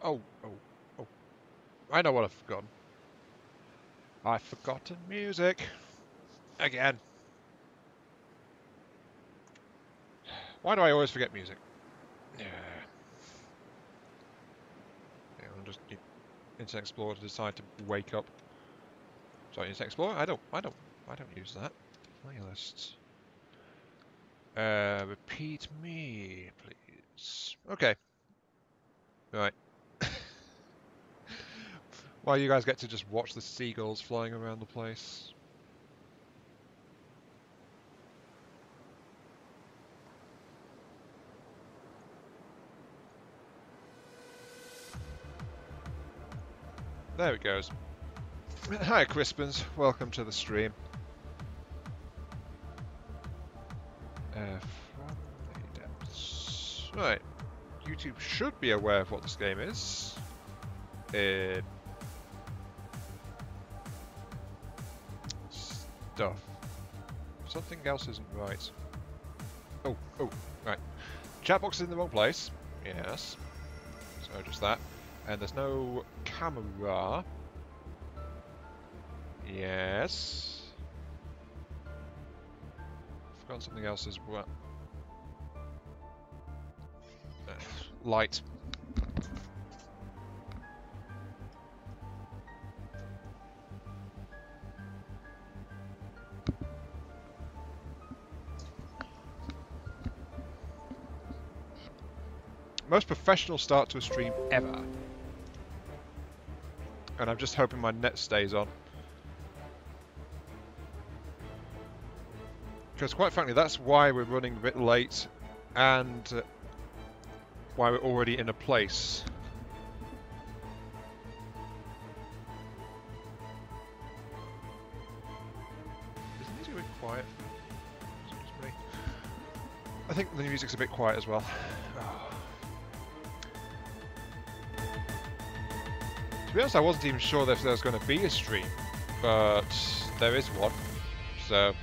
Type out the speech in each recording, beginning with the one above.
Oh, oh, oh. I know what I've forgotten. I've forgotten music. Again. Why do I always forget music? Yeah. I'll just Internet Explorer to decide to wake up. Sorry, Internet Explorer? I don't use that. Playlists. Repeat me, please. Okay. Right. Well, you guys get to just watch the seagulls flying around the place. There it goes. Hi, Crispins. Welcome to the stream. From the depths. Right. YouTube should be aware of what this game is. Stuff. Something else isn't right. Oh, right. Chat box is in the wrong place. Yes. So just that. And there's no camera. Yes. Forgotten something else as well. Light. Most professional start to a stream ever. And I'm just hoping my net stays on. Because quite frankly, that's why we're running a bit late and why we're already in a place. Is the music a bit quiet? Is it just me? I think the music's a bit quiet as well. Oh. To be honest, I wasn't even sure if there was going to be a stream, but there is one. So,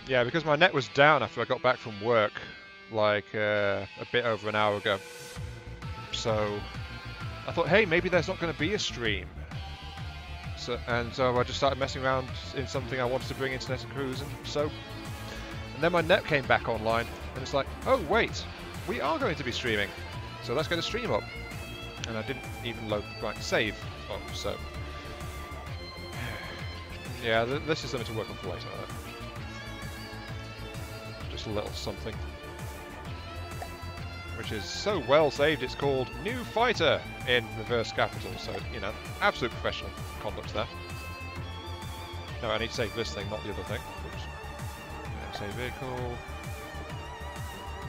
yeah, because my net was down after I got back from work, like a bit over an hour ago. So, I thought, hey, maybe there's not going to be a stream. So I just started messing around in something I wanted to bring into Net and Cruise, and then my net came back online, and it's like, oh wait, we are going to be streaming, so let's get a stream up. And I didn't even load the right save up, so yeah, this is something to work on for later. Just a little something, which is so well saved. It's called New Fighter in reverse capital. So you know, absolute professional conduct there. No, I need to save this thing, not the other thing. Oops. Yeah, save vehicle.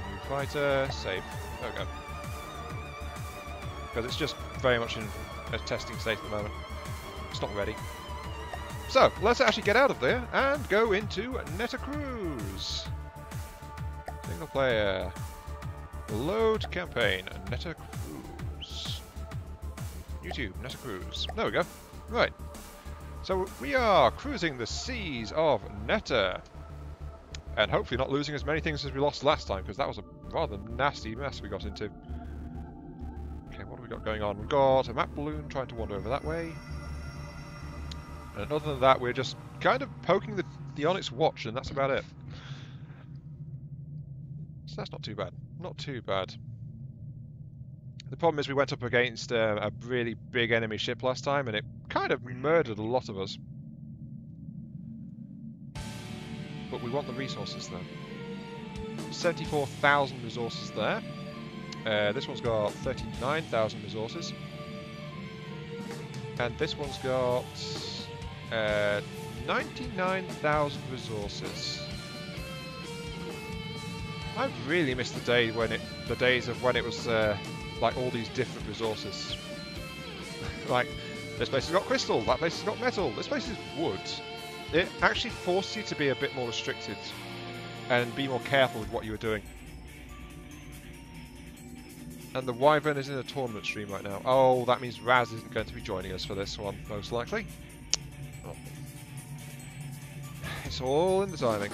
New Fighter. Save. There we go. Because it's just very much in a testing state at the moment. It's not ready. So, let's actually get out of there and go into Netta Cruise. Single player. Load campaign. Netta Cruise. YouTube, Netta Cruise. There we go. Right. So, we are cruising the seas of Netta. And hopefully not losing as many things as we lost last time, because that was a rather nasty mess we got into. What have we got going on? We've got a map balloon trying to wander over that way. And other than that, we're just kind of poking the Onyx watch, and that's about it. So that's not too bad. Not too bad. The problem is we went up against a really big enemy ship last time, and it kind of murdered a lot of us. But we want the resources though. 74,000 resources there. This one's got 39,000 resources. And this one's got 99,000 resources. I really missed the days of when it was like all these different resources. Like this place has got crystal, that place has got metal, this place is wood. It actually forced you to be a bit more restricted and be more careful with what you were doing. And the Wyvern is in a tournament stream right now. Oh, that means Raz isn't going to be joining us for this one, most likely. Oh. It's all in the timing.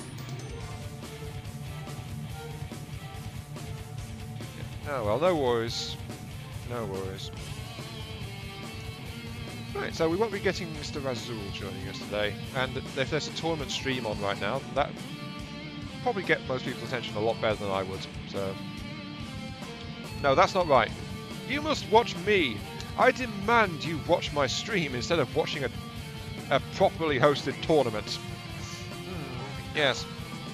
Oh well, no worries. No worries. Right, so we won't be getting Mr. Razul joining us today, and if there's a tournament stream on right now, that probably get most people's attention a lot better than I would, so... No, that's not right. You must watch me! I demand you watch my stream instead of watching a properly hosted tournament. Yes.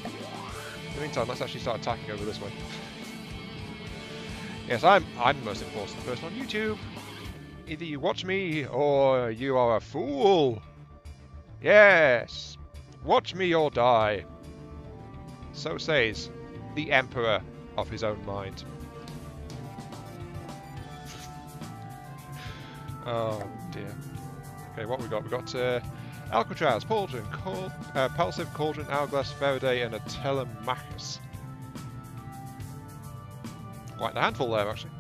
In the meantime, let's actually start attacking over this way. Yes, I'm the most important person on YouTube. Either you watch me, or you are a fool. Yes! Watch me or die. So says the Emperor of his own mind. Oh dear. Okay, what we got? We got Alcatraz, Pauldron, Palsiv, Cauldron, Hourglass, Faraday, and a Telemachus. Quite a handful there, actually.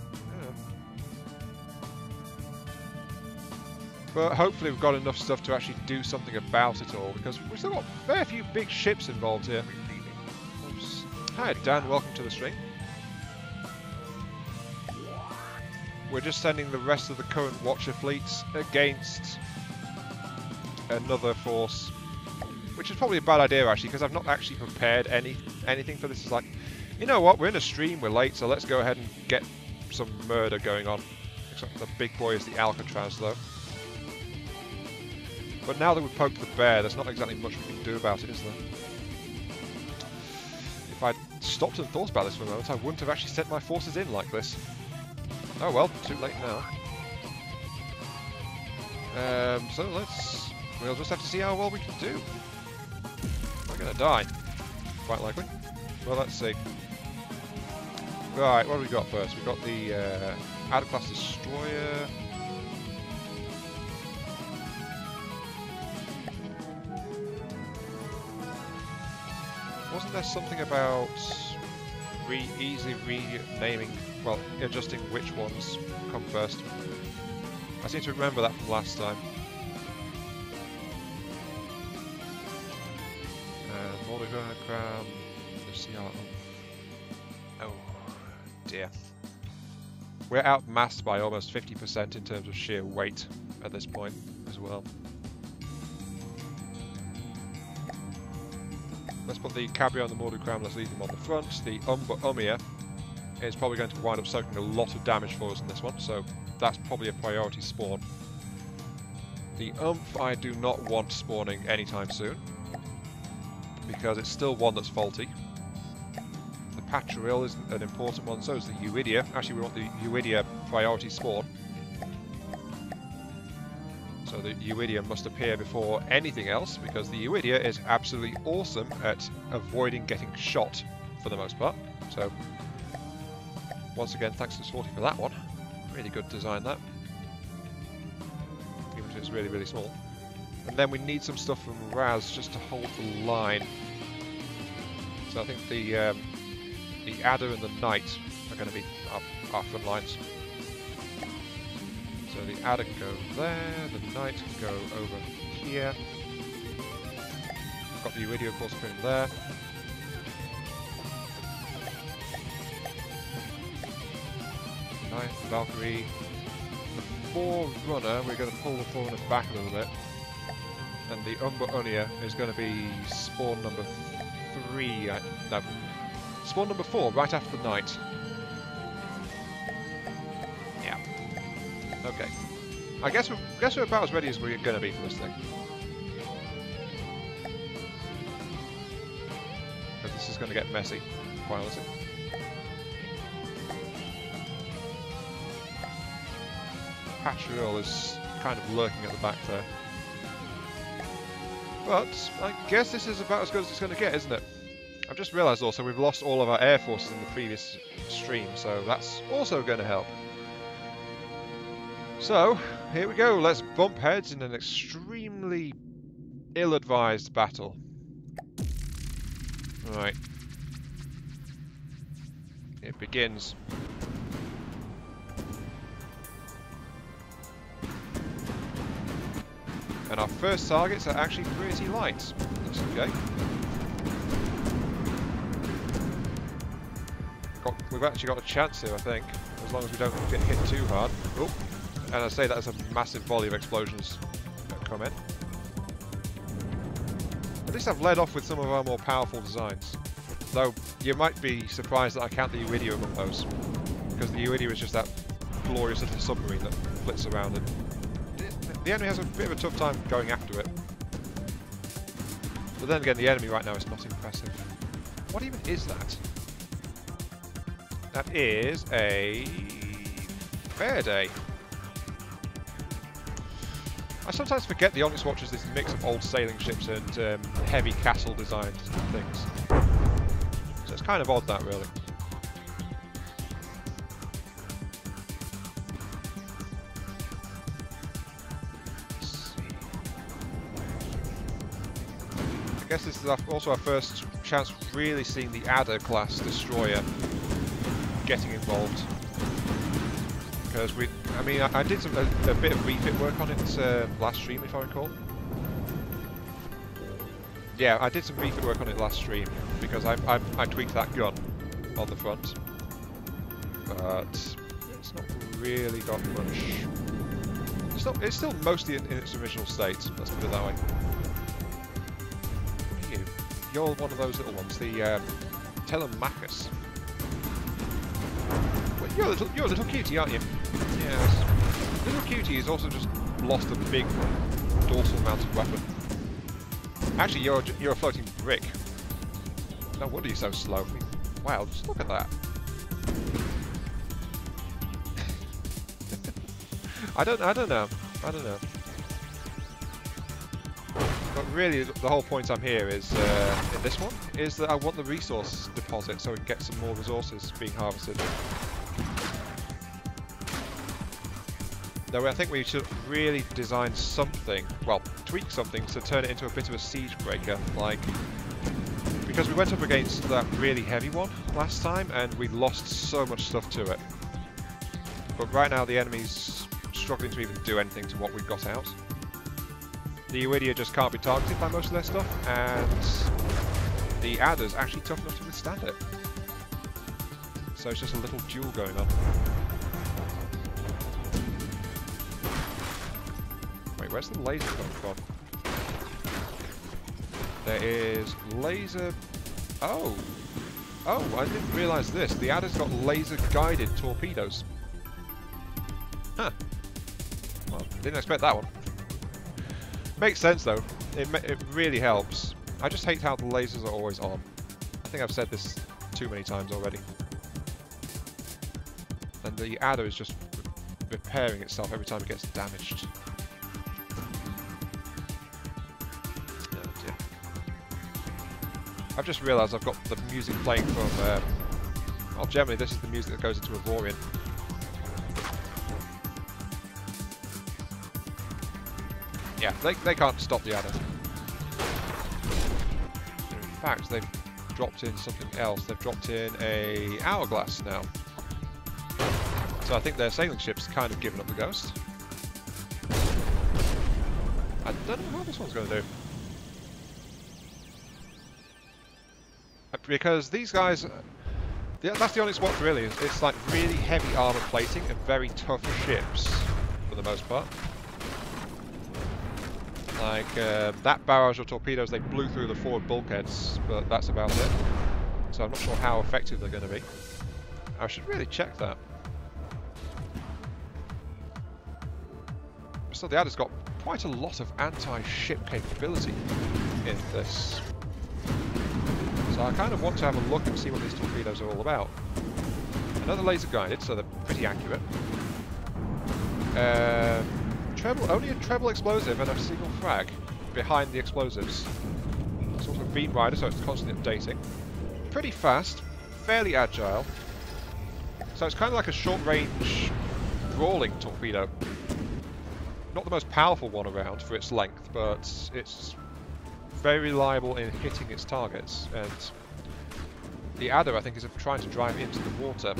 But hopefully we've got enough stuff to actually do something about it all, because we've still got a fair few big ships involved here. Oops. Hi Dan, welcome to the stream. We're just sending the rest of the current Watcher fleets against another force, which is probably a bad idea actually, because I've not actually prepared anything for this. It's like, you know what, we're in a stream, we're late, so let's go ahead and get some murder going on. Except the big boy is the Alcatraz though. But now that we've poked the bear, there's not exactly much we can do about it, is there? If I'd stopped and thought about this for a moment, I wouldn't have actually sent my forces in like this. Oh well, too late now. So we'll just have to see how well we can do. We're gonna die, quite likely. Well, let's see. Right, what have we got first? We've got the out-of-class destroyer. Wasn't there something about easily renaming, well, adjusting which ones come first? I seem to remember that from last time. Mork, oh dear. We're outmassed by almost 50% in terms of sheer weight at this point as well. Let's put the Cabrio and the Mordecram, let's leave them on the front. The Umia is probably going to wind up soaking a lot of damage for us in this one, so that's probably a priority spawn. The I do not want spawning anytime soon, because it's still one that's faulty. The Patril is an important one, so is the Euidia. Actually, we want the Euidia priority spawn. So the Euidia must appear before anything else, because the Euidia is absolutely awesome at avoiding getting shot for the most part. So, once again, thanks to Shooty for that one. Really good design, that. Even if it's really, really small. And then we need some stuff from Raz just to hold the line. So I think the Adder and the Knight are going to be our front lines. So the Adder can go there, the Knight can go over here. Got the Euidia, of course, put in there. Knight, Valkyrie. The Forerunner, we're going to pull the Forerunner back a little bit. And the Unia is going to be spawn number 3. No, spawn number 4, right after the Knight. Yeah. Okay. I guess we're about as ready as we're going to be for this thing. Because this is going to get messy, quite honestly. Patril is kind of lurking at the back there. But I guess this is about as good as it's going to get, isn't it? I've just realised also we've lost all of our air forces in the previous stream, so that's also going to help. So, here we go. Let's bump heads in an extremely ill-advised battle. Right. It begins. And our first targets are actually pretty light. That's okay. We've actually got a chance here, I think. as long as we don't get hit too hard. Oh, and I say that as a massive volley of explosions that come in. At least I've led off with some of our more powerful designs. Though, you might be surprised that I count the Uidia among those. Because the Uidia is just that glorious little submarine that flits around and the enemy has a bit of a tough time going after it. But then again, the enemy right now is not impressive. What even is that? That is a fair day. I sometimes forget the Onyx Watch is this mix of old sailing ships and heavy castle designs and things. So it's kind of odd, that, really. Let's see. I guess this is also our first chance of really seeing the Adder class destroyer getting involved. Because I did a bit of refit work on it last stream, if I recall. Yeah, I did some refit work on it last stream because I tweaked that gun on the front, but it's not really got much. It's still mostly in its original state. Let's put it that way. You're one of those little ones, the Telemachus. Well, you're a little cutie, aren't you? Yes. Little cutie has also just lost a big dorsal mounted weapon. Actually, you're a floating brick. No wonder you're so slow. I mean, wow, just look at that. I don't know. But really, the whole point I'm here is, in this one, is that I want the resource deposit so we can get some more resources being harvested. Though I think we should really design something, well, tweak something to turn it into a bit of a siege breaker, like, because we went up against that really heavy one last time and we lost so much stuff to it. But right now the enemy's struggling to even do anything to what we've got out. The Uidia just can't be targeted by most of their stuff, and the Adder's actually tough enough to withstand it. So it's just a little duel going on. Wait, where's the laser coming from? There is laser... Oh! Oh, I didn't realise this. The Adder's got laser-guided torpedoes. Huh. Well, didn't expect that one. Makes sense though. It really helps. I just hate how the lasers are always on. I think I've said this too many times already. And the Adder is just repairing itself every time it gets damaged. Oh dear. I've just realised I've got the music playing from... well, generally this is the music that goes into Avorion. Yeah, they can't stop the Adder. In fact, they've dropped in something else. They've dropped in a hourglass now. So I think their sailing ship's kind of given up the ghost. I don't know how this one's going to do. Because these guys... that's the Onyx Watch really. It's like really heavy armor plating and very tough ships, for the most part. Like, that barrage of torpedoes, they blew through the forward bulkheads, but that's about it. So I'm not sure how effective they're going to be. I should really check that. So the Adder's got quite a lot of anti-ship capability in this. So I kind of want to have a look and see what these torpedoes are all about. Another laser guided, so they're pretty accurate. Only a treble explosive and a single frag behind the explosives. It's also a beam rider, so it's constantly updating. Pretty fast, fairly agile. So it's kind of like a short-range brawling torpedo. Not the most powerful one around for its length, but it's very reliable in hitting its targets. And the Adder, I think, is trying to drive into the water.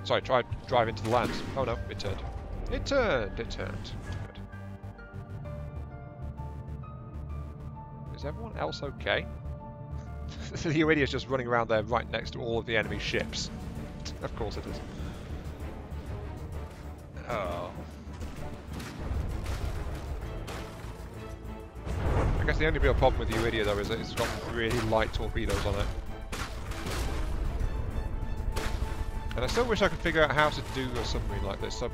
Sorry, drive into the land. Oh no, it turned. It turned. Is everyone else okay? The Uidia is just running around there right next to all of the enemy ships. Of course it is. Oh. I guess the only real problem with the Iridia though is that it's got really light torpedoes on it. And I still wish I could figure out how to do a submarine like this, so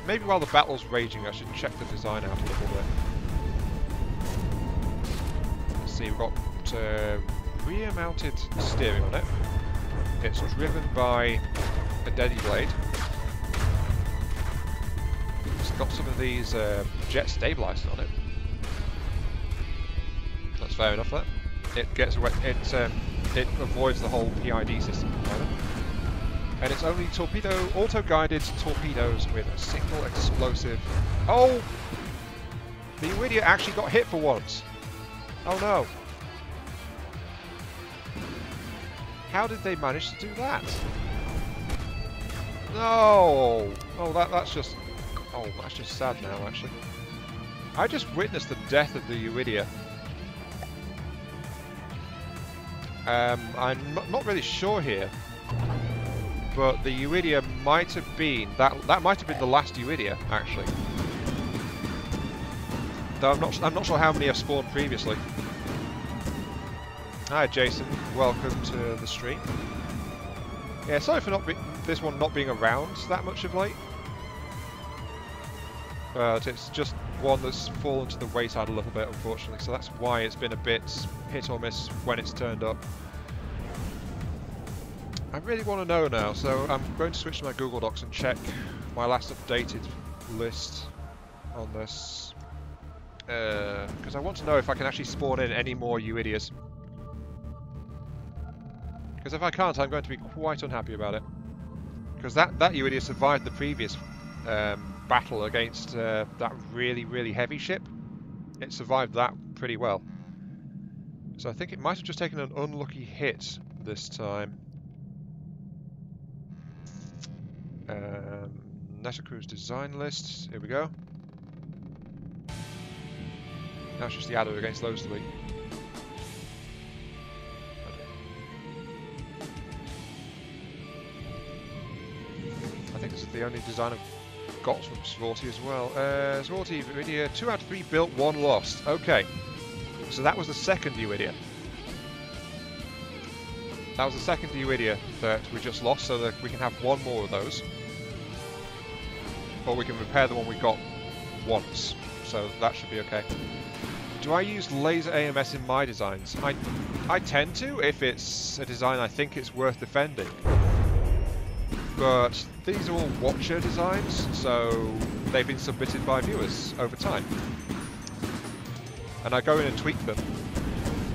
maybe while the battle's raging I should check the design out a little bit. Let's see, we've got rear-mounted steering on it. It's driven by a Deddy blade. It's got some of these jet stabilizers on it. That's fair enough. That it gets away. It avoids the whole PID system, and it's only auto-guided torpedoes with a single explosive. Oh, the Iridia actually got hit for once. Oh no! How did they manage to do that? No! Oh, that's just sad now. Actually, I just witnessed the death of the Iridia. I'm not really sure here, but the Iridia might have been that might have been the last Iridia actually. Though I'm not sure how many have spawned previously. Hi Jason, welcome to the stream. Yeah, sorry for this one not being around that much of late, but it's just one that's fallen to the wayside a little bit, unfortunately, so that's why it's been a bit hit or miss when it's turned up. I really want to know now, so I'm going to switch to my Google Docs and check my last updated list on this, because I want to know if I can actually spawn in any more Iridias. Because if I can't, I'm going to be quite unhappy about it. Because that Iridia survived the previous battle against that really heavy ship. It survived that pretty well. So I think it might have just taken an unlucky hit this time. Netacruise design list. Here we go. Now it's just the adder against those three. I think this is the only design I've got from Shooty as well. Shooty Iridia, 2 out of 3 built, 1 lost. Okay, so that was the second Iridia. That was the second Iridia that we just lost, so that we can have 1 more of those. Or we can repair the one we got once, so that should be okay. Do I use laser AMS in my designs? I tend to, if it's a design I think it's worth defending. But these are all watcher designs, so they've been submitted by viewers over time. And I go in and tweak them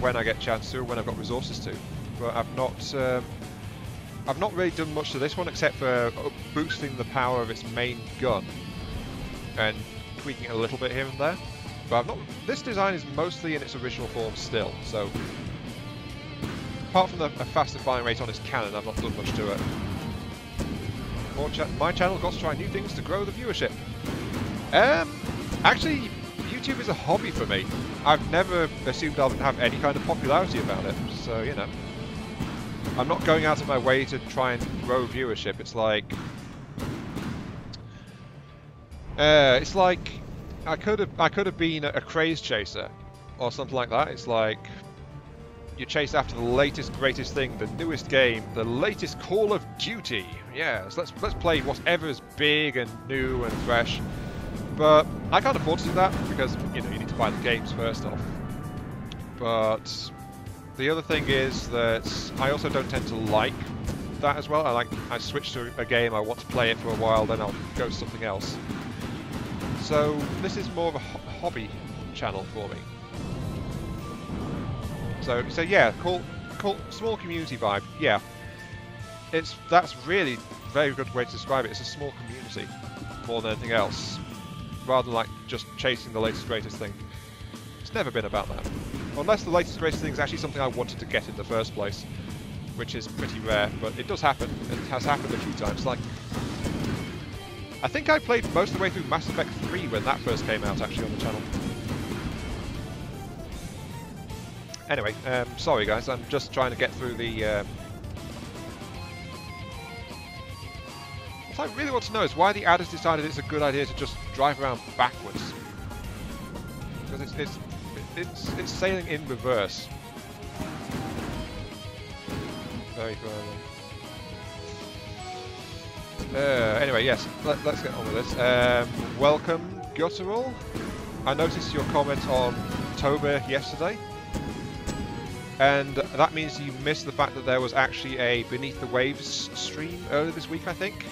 when I get a chance to, when I've got resources to. But I've not really done much to this one except for boosting the power of its main gun and tweaking it a little bit here and there. But this design is mostly in its original form still, so apart from a faster firing rate on its cannon, I've not done much to it. My channel got to try new things to grow the viewership. Actually, YouTube is a hobby for me. I've never assumed I'll have any kind of popularity about it, so you know. I'm not going out of my way to try and grow viewership. It's like I could have been a craze chaser or something like that. It's like you chase after the latest, greatest thing, the newest game, the latest Call of Duty. Yes, let's play whatever's big and new and fresh. But I can't afford to do that because you need to buy the games first off. But the other thing is that I also don't tend to like that as well. I switch to a game, I want to play it for a while, then I'll go to something else. So this is more of a hobby channel for me. So yeah, cool, small community vibe. Yeah, that's really a very good way to describe it. It's a small community more than anything else, rather than like just chasing the latest greatest thing. It's never been about that, unless the latest greatest thing is actually something I wanted to get in the first place, which is pretty rare, but it does happen. It has happened a few times. Like, I think I played most of the way through Mass Effect 3 when that first came out, actually, on the channel. Anyway, sorry guys, I'm just trying to get through the... What What I really want to know is why the adders decided it's a good idea to just drive around backwards. Because it's sailing in reverse. Very clearly. Anyway, yes, let's get on with this. Welcome, Guttural. I noticed your comment on Toba yesterday. And that means you missed the fact that there was actually a Beneath the Waves stream earlier this week, I think.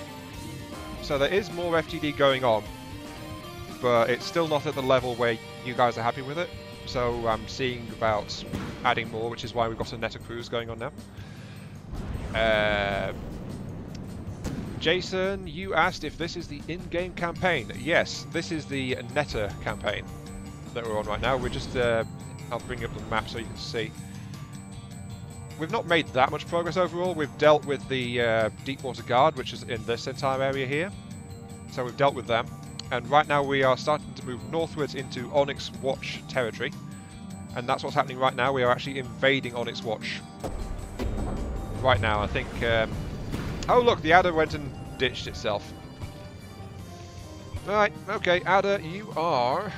So there is more FTD going on, but it's still not at the level where you guys are happy with it. So I'm seeing about adding more, which is why we've got a Netta cruise going on now. Jason, you asked if this is the in-game campaign. Yes, this is the Netta campaign that we're on right now. We're just, I'll bring up the map so you can see. We've not made that much progress overall. We've dealt with the Deepwater Guard, which is in this entire area here. So we've dealt with them. And right now we are starting to move northwards into Onyx Watch territory. And that's what's happening right now. We are actually invading Onyx Watch. Right now, I think... oh look, the adder went and ditched itself. Right, okay, adder, you are...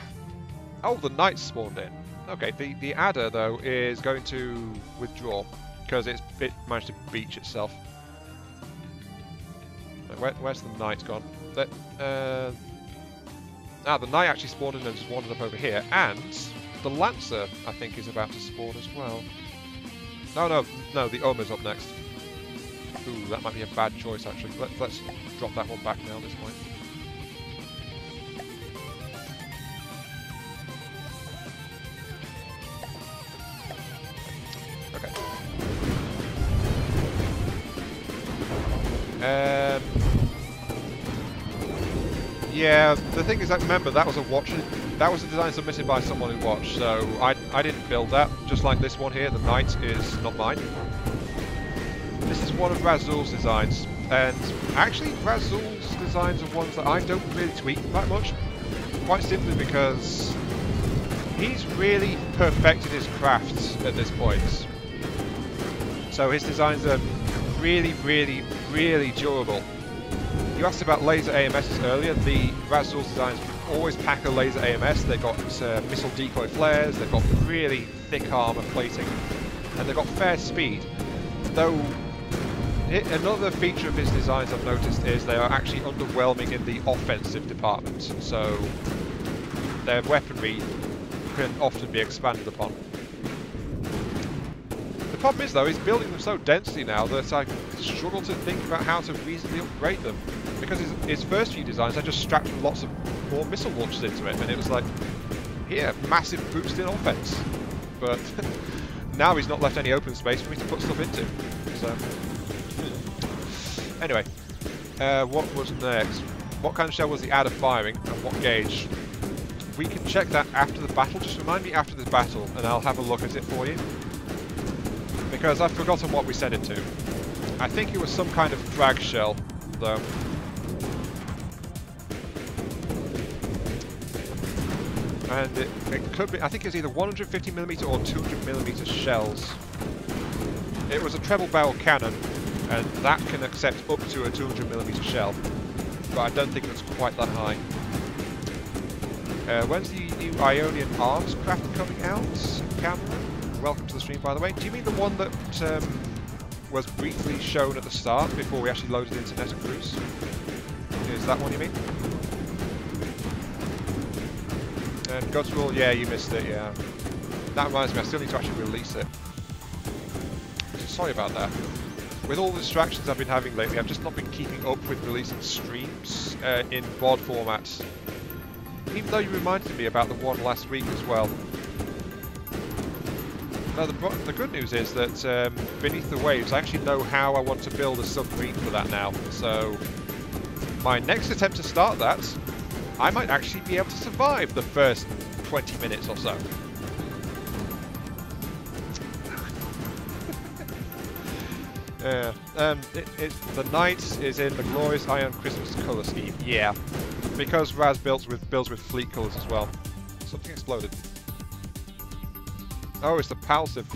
oh, the knights spawned in. Okay, the adder, though, is going to withdraw. Because it managed to beach itself. Where's the knight gone? The knight actually spawned in and just wandered up over here. And the lancer, I think, is about to spawn as well. No, the is up next. Ooh, that might be a bad choice, actually. Let's drop that one back now at this point. Okay. Yeah, the thing is that, remember, that was a watch. That was a design submitted by someone who watched, so I didn't build that. Just like this one here, the knight is not mine. This is one of Razul's designs, and actually Razul's designs are ones that I don't really tweak that much, quite simply because he's really perfected his craft at this point. So his designs are really, really, really durable. You asked about laser AMSs earlier. The Razul's designs always pack a laser AMS. They've got missile decoy flares, they've got really thick armor plating, and they've got fair speed. Though another feature of his designs I've noticed is they are actually underwhelming in the offensive department, so their weaponry can often be expanded upon. The problem is, though, he's building them so densely now that I struggle to think about how to reasonably upgrade them. Because his first few designs, I just strapped lots of more missile launchers into it, and it was like, here, massive boost in offense. But now he's not left any open space for me to put stuff into. So, anyway, what was next? What kind of shell was the adder firing, and what gauge? We can check that after the battle. Just remind me after the battle, and I'll have a look at it for you. Because I've forgotten what we set it to. I think it was some kind of frag shell, though. And it could be, I think it was either 150mm or 200mm shells. It was a treble barrel cannon, and that can accept up to a 200mm shell. But I don't think it's quite that high. When's the new Ionian Arms craft coming out? Cameron? Welcome to the stream, by the way. Do you mean the one that was briefly shown at the start before we actually loaded into Netta Cruise? Is that one you mean? And Godswill, yeah, you missed it, yeah. That reminds me, I still need to actually release it. Sorry about that. With all the distractions I've been having lately, I've just not been keeping up with releasing streams in VOD formats. Even though you reminded me about the one last week as well. Now, the good news is that Beneath the Waves, I actually know how I want to build a submarine for that now. So, my next attempt to start that, I might actually be able to survive the first 20 minutes or so. Yeah, the knight is in the glorious Iron Christmas colour scheme. Yeah, because Raz builds with fleet colours as well. Something exploded. Oh, it's the Palsiv.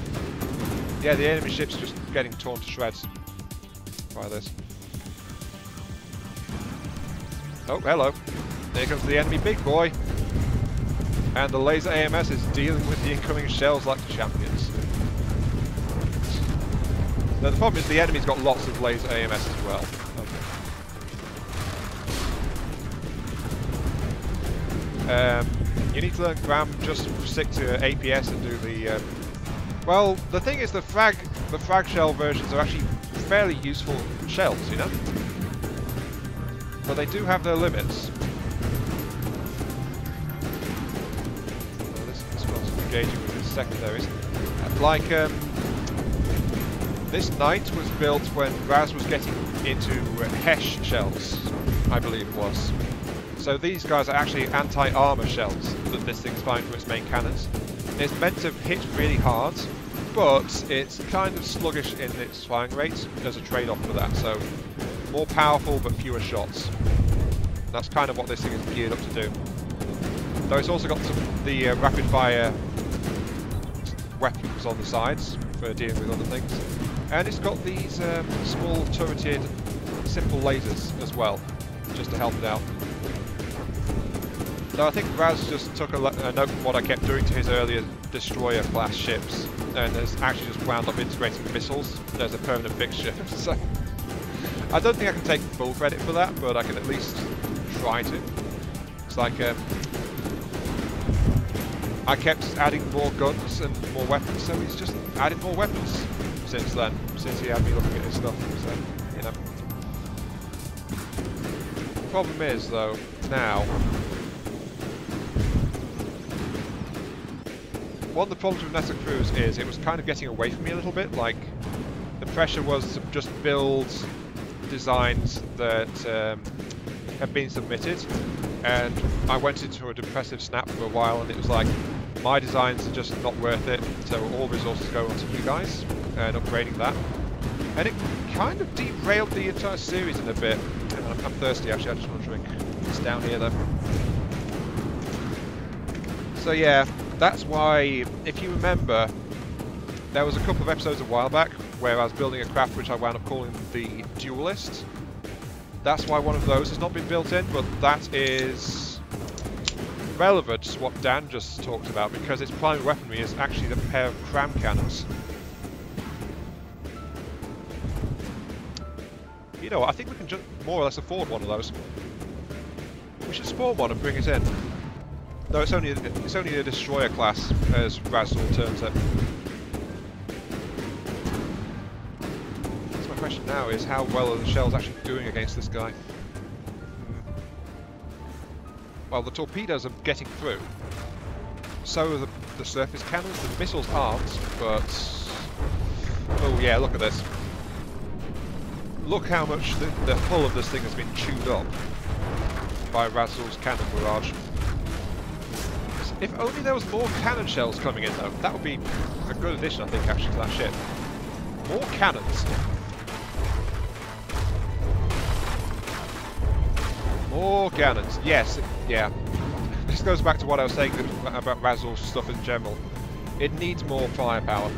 Yeah, the enemy ship's just getting torn to shreds by this. Oh, hello. There comes the enemy big boy. And the laser AMS is dealing with the incoming shells like the champions. Now the problem is the enemy's got lots of laser AMS as well. Okay. You need to learn Gram, just stick to APS and do the... well, the thing is the frag shell versions are actually fairly useful shells, you know? But they do have their limits. Well, this one's engaging with his secondaries. Like, this knight was built when Raz was getting into Hesh shells, I believe it was. So these guys are actually anti-armor shells that this thing's flying from its main cannons. It's meant to hit really hard, but it's kind of sluggish in its firing rate. There's a trade-off for that, so more powerful but fewer shots. That's kind of what this thing is geared up to do. Though it's also got the rapid-fire weapons on the sides for dealing with other things. And it's got these small turreted simple lasers as well, just to help it out. So I think Raz just took a note from what I kept doing to his earlier destroyer class ships, and has actually just wound up integrating missiles as a permanent fixture. So I don't think I can take full credit for that, but I can at least try to. It's like I kept adding more guns and more weapons, so he's just added more weapons since then, since he had me looking at his stuff. So, you know. The problem is, though, now. One of the problems with Nessa Cruz is it was kind of getting away from me a little bit. Like, the pressure was to just build designs that have been submitted, and I went into a depressive snap for a while, and it was like, my designs are just not worth it, so all resources go onto you guys, and upgrading that. And it kind of derailed the entire series in a bit. I'm thirsty actually, I just want to drink. It's down here though. So yeah, that's why, if you remember, there was a couple of episodes a while back where I was building a craft which I wound up calling the Duelist. That's why one of those has not been built in, but that is relevant to what Dan just talked about, because its primary weaponry is actually the pair of cram cannons. You know what, I think we can just more or less afford one of those. We should spawn one and bring it in. Though it's only a destroyer class, as Razzle terms it. So my question now is, how well are the shells actually doing against this guy? Well, the torpedoes are getting through. So are the surface cannons. The missiles aren't, but... oh yeah, look at this. Look how much the hull of this thing has been chewed up by Razzle's cannon barrage. If only there was more cannon shells coming in though, that would be a good addition, I think, actually, to that ship. More cannons. More cannons, yes, yeah. This goes back to what I was saying about Razzle's stuff in general. It needs more firepower.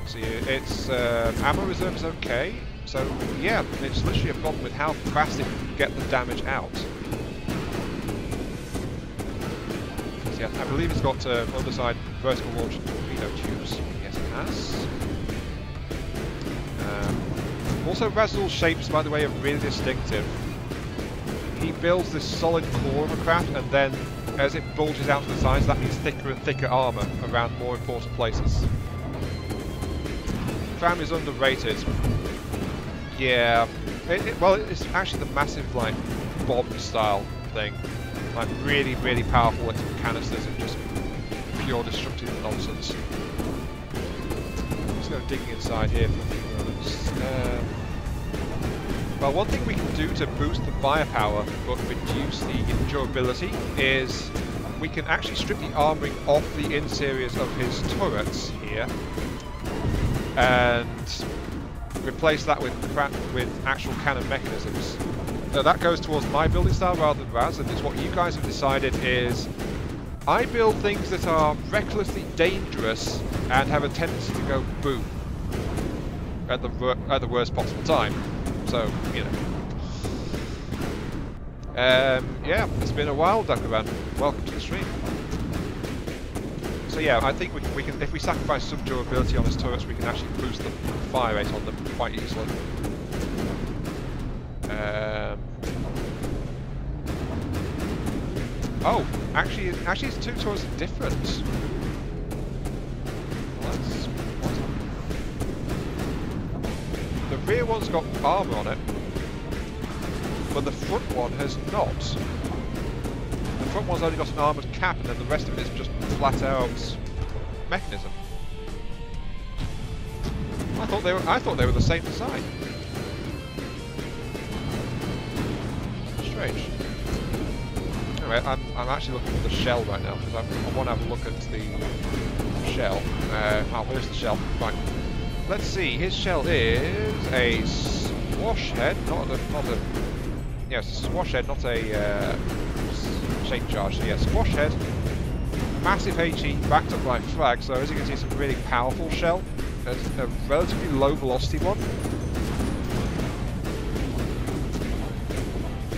See, its ammo reserve is okay. So yeah, it's literally a problem with how fast it can get the damage out. So, yeah, I believe it's got underside vertical launch torpedo tubes. Yes, it has. Also, Razzle's shapes, by the way, are really distinctive. He builds this solid core of a craft, and then as it bulges out to the sides, that means thicker and thicker armour around more important places. Cram is underrated. Yeah, well, it's actually the massive, like, bomb style thing. Like, really, really powerful canisters and just pure destructive nonsense. Let's go digging inside here for a few moments. Well, one thing we can do to boost the firepower but reduce the durability is we can actually strip the armouring off the interiors of his turrets here and replace that with actual cannon mechanisms. Now that goes towards my building style rather than Raz, and it's what you guys have decided is I build things that are recklessly dangerous and have a tendency to go boom. at the worst possible time. So, you know. Yeah, it's been a while, DAKKA Man. Welcome to the stream. So yeah, I think we can, if we sacrifice some durability on this turret, we can actually boost the fire rate on them quite easily. Oh, actually, it's two turrets are different. The rear one's got armour on it, but the front one has not. The front one's only got an armoured cap, and then the rest of it is just flat out mechanism. I thought they were the same design. Strange. Anyway, I'm actually looking for the shell right now because I want to have a look at the shell. Oh, where's the shell? Right. Let's see. His shell is a swash head, not a. Yes, swash head, not a shape charge. So yeah, swash head, massive HE backed up by frag. So as you can see, it's a really powerful shell. It's a relatively low velocity one.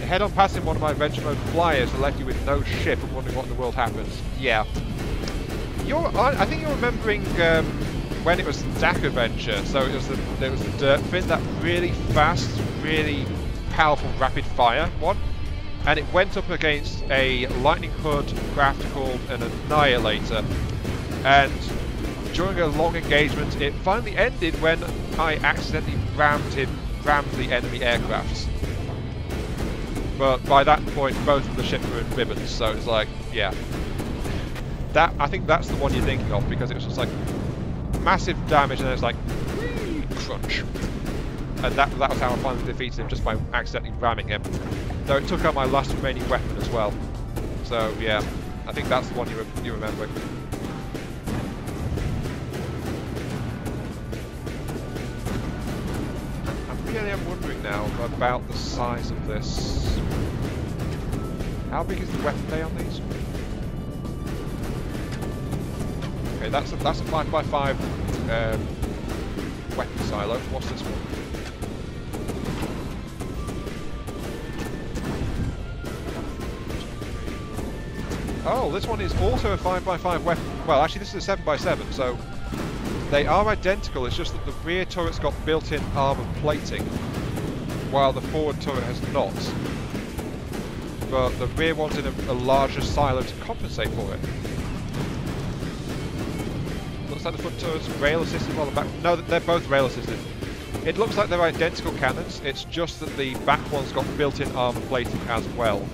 Head on passing one of my adventure mode flyers that left you with no ship and wondering what in the world happened. Yeah. I think you're remembering when it was DAKKA Venture. So there was the dirt fin, that really fast, really powerful rapid fire one, and it went up against a lightning hood craft called an Annihilator, and during a long engagement it finally ended when I accidentally rammed the enemy aircrafts. But by that point both of the ships were in ribbons, so it's like, yeah, I think that's the one you're thinking of, because it was just like massive damage and then it's like crunch. And that was how I finally defeated him, just by accidentally ramming him. Though it took out my last remaining weapon as well. So yeah, I think that's the one you remember. I'm wondering now about the size of this. How big is the weapon bay on these? Okay, that's a 5x5 weapon silo. What's this one? Oh, this one is also a 5x5 weapon. Well, actually, this is a 7x7, so they are identical. It's just that the rear turret's got built-in armor plating, while the forward turret has not. But the rear one's in a larger silo to compensate for it. Looks like the front turret's rail assisted, while the back. No, they're both rail assisted. It looks like they're identical cannons. It's just that the back one's got built-in armor plating as well.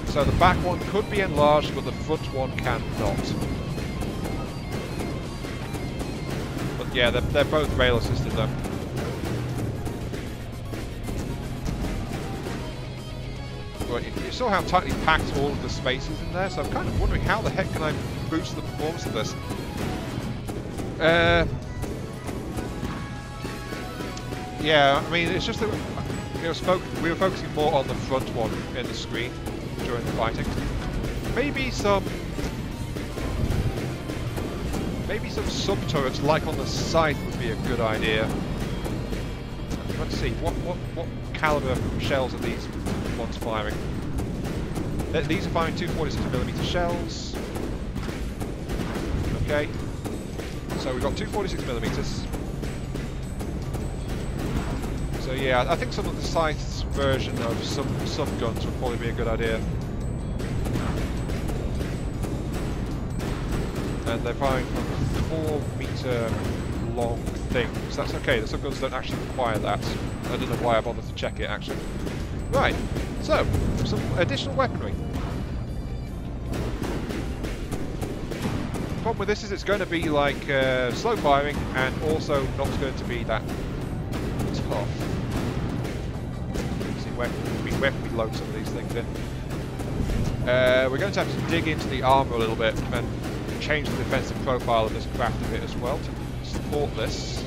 So the back one could be enlarged, but the front one cannot. But yeah, they're both rail assisted though. But you saw how tightly packed all of the spaces in there, so I'm kind of wondering how the heck can I boost the performance of this? Yeah, I mean, it's just that we were focusing more on the front one in the screen during the fighting. Maybe some sub-turrets, like on the scythe, would be a good idea. Let's see, what caliber shells are these ones firing? These are firing 246mm shells. Okay, so we've got 246mm. So yeah, I think some of the scythe's version of some guns would probably be a good idea. And they're firing from 4-meter long things. That's okay, the subguns don't actually require that. I don't know why I bothered to check it actually. Right, so some additional weaponry. The problem with this is it's going to be like slow firing and also not going to be that tough. Let's see where can we load some of these things in. We're going to have to dig into the armour a little bit and change the defensive profile of this craft a bit as well to support this.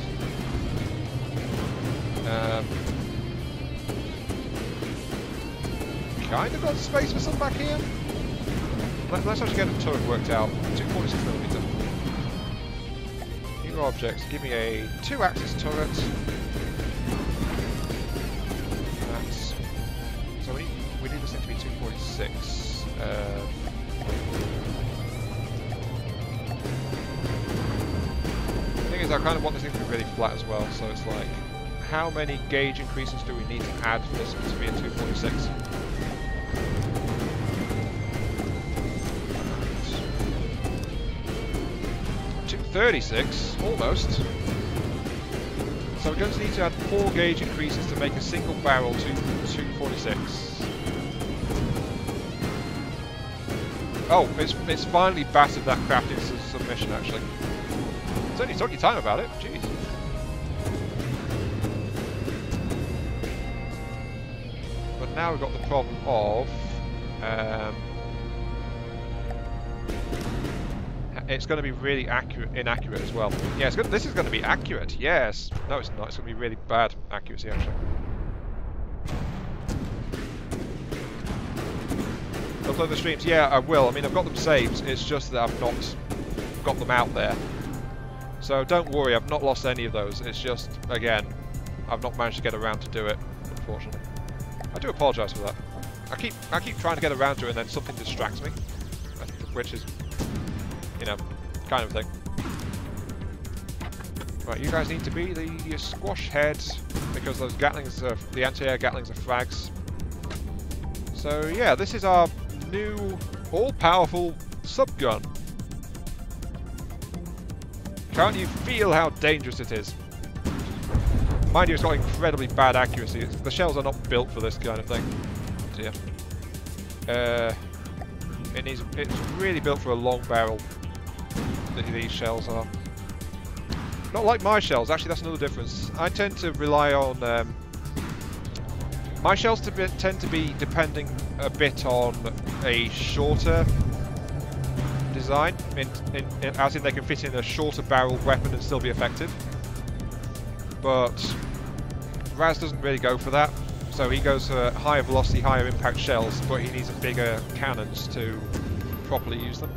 Kind of got space for some back here. Let's actually get a turret worked out. 246mm. Two objects. Give me a 2-axis turret. That's... So we need this thing to be 246. The thing is, I kind of want this thing to be really flat as well, so it's like, how many gauge increases do we need to add for this to be a 246? 236, almost. So we're going to need to add 4 gauge increases to make a single barrel to 246. Oh, it's finally battered that crafting submission actually. It's only took your time about it, jeez. But now we've got the problem of it's going to be really inaccurate as well. Yeah, this is going to be accurate. Yes. No, it's not. It's going to be really bad accuracy actually. Upload the streams. Yeah, I will. I mean, I've got them saved. It's just that I've not got them out there. So don't worry. I've not lost any of those. It's just, again, I've not managed to get around to do it, unfortunately. I do apologise for that. I keep trying to get around to it and then something distracts me, which is, you know, kind of thing. Right, you guys need to be the squash heads because those Gatlings are, the anti-air Gatlings are frags. So yeah, this is our new all-powerful subgun. Can't you feel how dangerous it is? Mind you, it's got incredibly bad accuracy. The shells are not built for this kind of thing. Dear. It's really built for a long barrel. These shells are. Not like my shells, actually that's another difference. I tend to rely on... my shells tend to be depending a bit on a shorter design, as in they can fit in a shorter barrel weapon and still be effective. But Raz doesn't really go for that, so he goes for higher velocity, higher impact shells, but he needs bigger cannons to properly use them.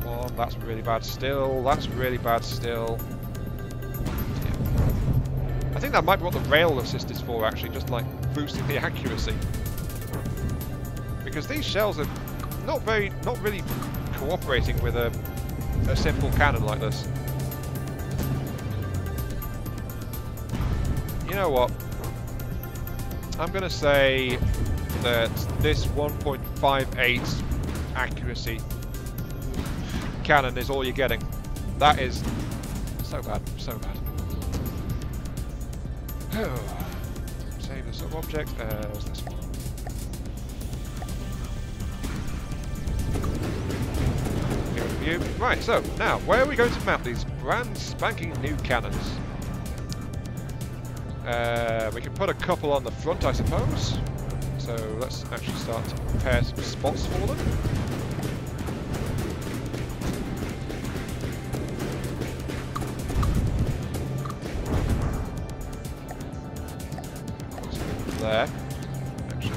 Oh, that's really bad still, that's really bad still. Yeah. I think that might be what the rail assist is for actually, just like boosting the accuracy. Because these shells are not really cooperating with a simple cannon like this. You know what? I'm going to say that this 1.58 accuracy cannon is all you're getting. That is so bad, so bad. Save the sub-object as this one. View. Right, so now where are we going to mount these brand spanking new cannons? We can put a couple on the front, I suppose. So let's actually start to prepare some spots for them. There. Actually.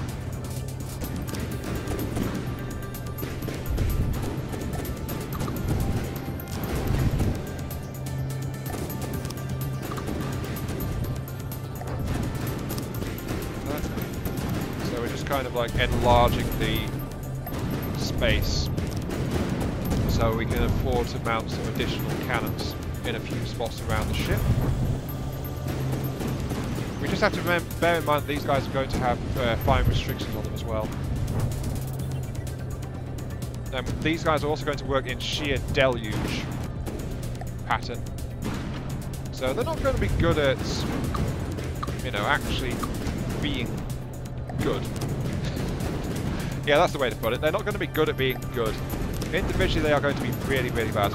So we're just kind of like enlarging the space so we can afford to mount some additional cannons in a few spots around the ship. We just have to bear in mind that these guys are going to have fire restrictions on them as well. These guys are also going to work in sheer deluge pattern. So they're not going to be good at, you know, actually being good. Yeah, that's the way to put it. They're not going to be good at being good. Individually, they are going to be really, really bad.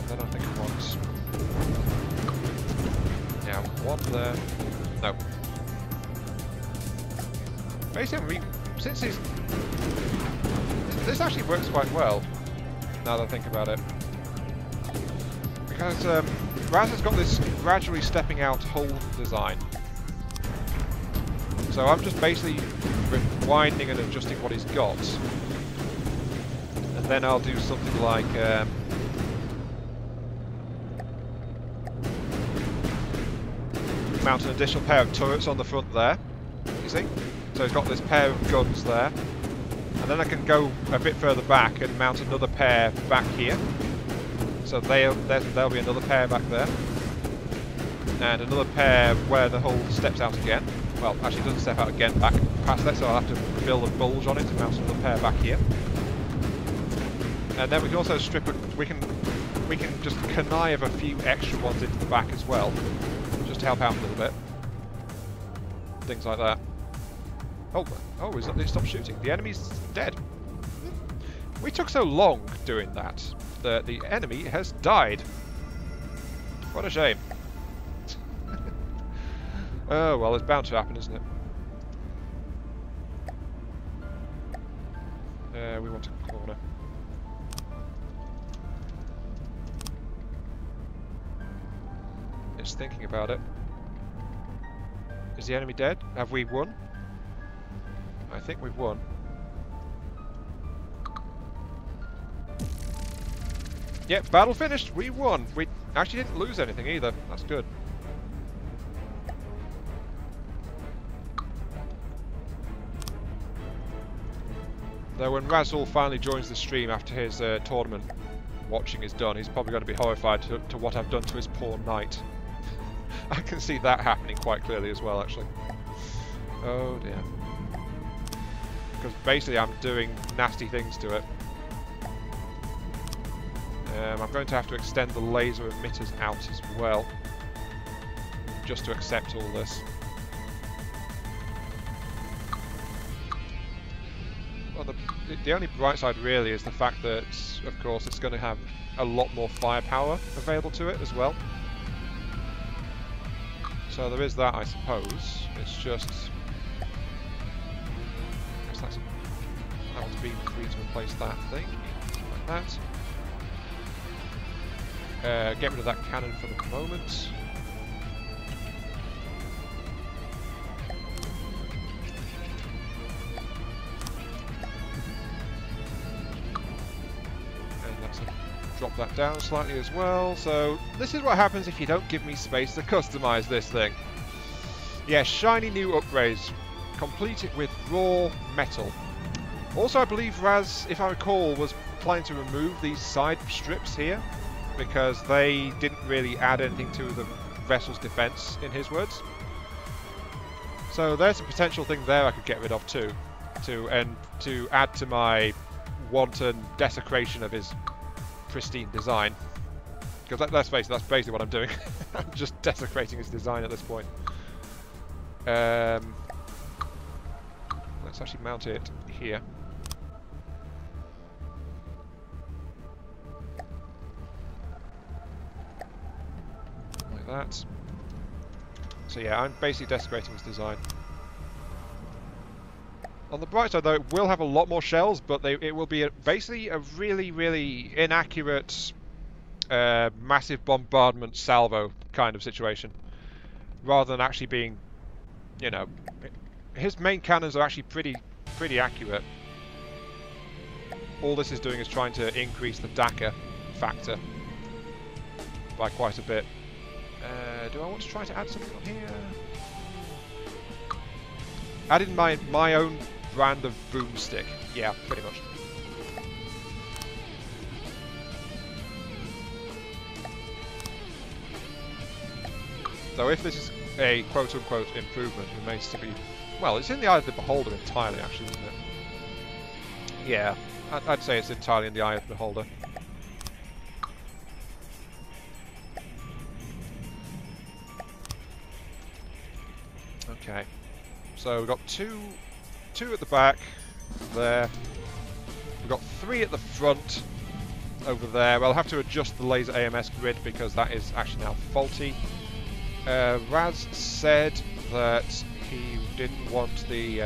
Then I think it wants... Yeah, one there. No. Basically, since he's... This actually works quite well, now that I think about it. Because Raz has got this gradually stepping out hull design. So I'm just basically rewinding and adjusting what he's got. then I'll do something like mount an additional pair of turrets on the front there. You see? So it's got this pair of guns there. And then I can go a bit further back and mount another pair back here. So there'll be another pair back there. And another pair where the hull steps out again. Well, actually it doesn't step out again back past that, so I'll have to build a bulge on it to mount another pair back here. And then we can also we can just connive a few extra ones into the back as well, just to help out a little bit. Things like that. Oh, they stopped shooting. The enemy's dead. We took so long doing that the enemy has died. What a shame. Oh well, it's bound to happen, isn't it? We want a corner. It's thinking about it. Is the enemy dead? Have we won? I think we've won. Yep, battle finished. We won. We actually didn't lose anything either. That's good. Though when Razul finally joins the stream after his tournament watching is done, he's probably going to be horrified to what I've done to his poor knight. I can see that happening quite clearly as well, actually. Oh dear. Because basically I'm doing nasty things to it. I'm going to have to extend the laser emitters out as well, just to accept all this. Well, the only bright side really is the fact that, of course, it's going to have a lot more firepower available to it as well. So there is that, I suppose. It's just... I guess that one's being free to replace that thing, like that. Get rid of that cannon for the moment. And let's drop that down slightly as well. So this is what happens if you don't give me space to customize this thing. Yeah, shiny new upgrades. Complete it with raw metal. Also, I believe Raz, if I recall, was planning to remove these side strips here, because they didn't really add anything to the vessel's defense, in his words. So there's a potential thing there I could get rid of too, to add to my wanton desecration of his pristine design. Because let's face it, that's basically what I'm doing. I'm just desecrating his design at this point. Let's actually mount it here. That. So yeah, I'm basically desecrating his design. On the bright side though, it will have a lot more shells, but it will be basically a really, really inaccurate massive bombardment salvo kind of situation. Rather than actually being, you know, his main cannons are actually pretty accurate. All this is doing is trying to increase the DAKKA factor by quite a bit. Do I want to try to add something on here? Add in my own brand of boomstick. Yeah, pretty much. So if this is a quote-unquote improvement, it remains to be... Well, it's in the eye of the beholder entirely, actually, isn't it? Yeah, I'd say it's entirely in the eye of the beholder. Okay, so we've got two at the back there. We've got 3 at the front over there. Well, I'll have to adjust the laser AMS grid because that is actually now faulty. Raz said that he didn't want the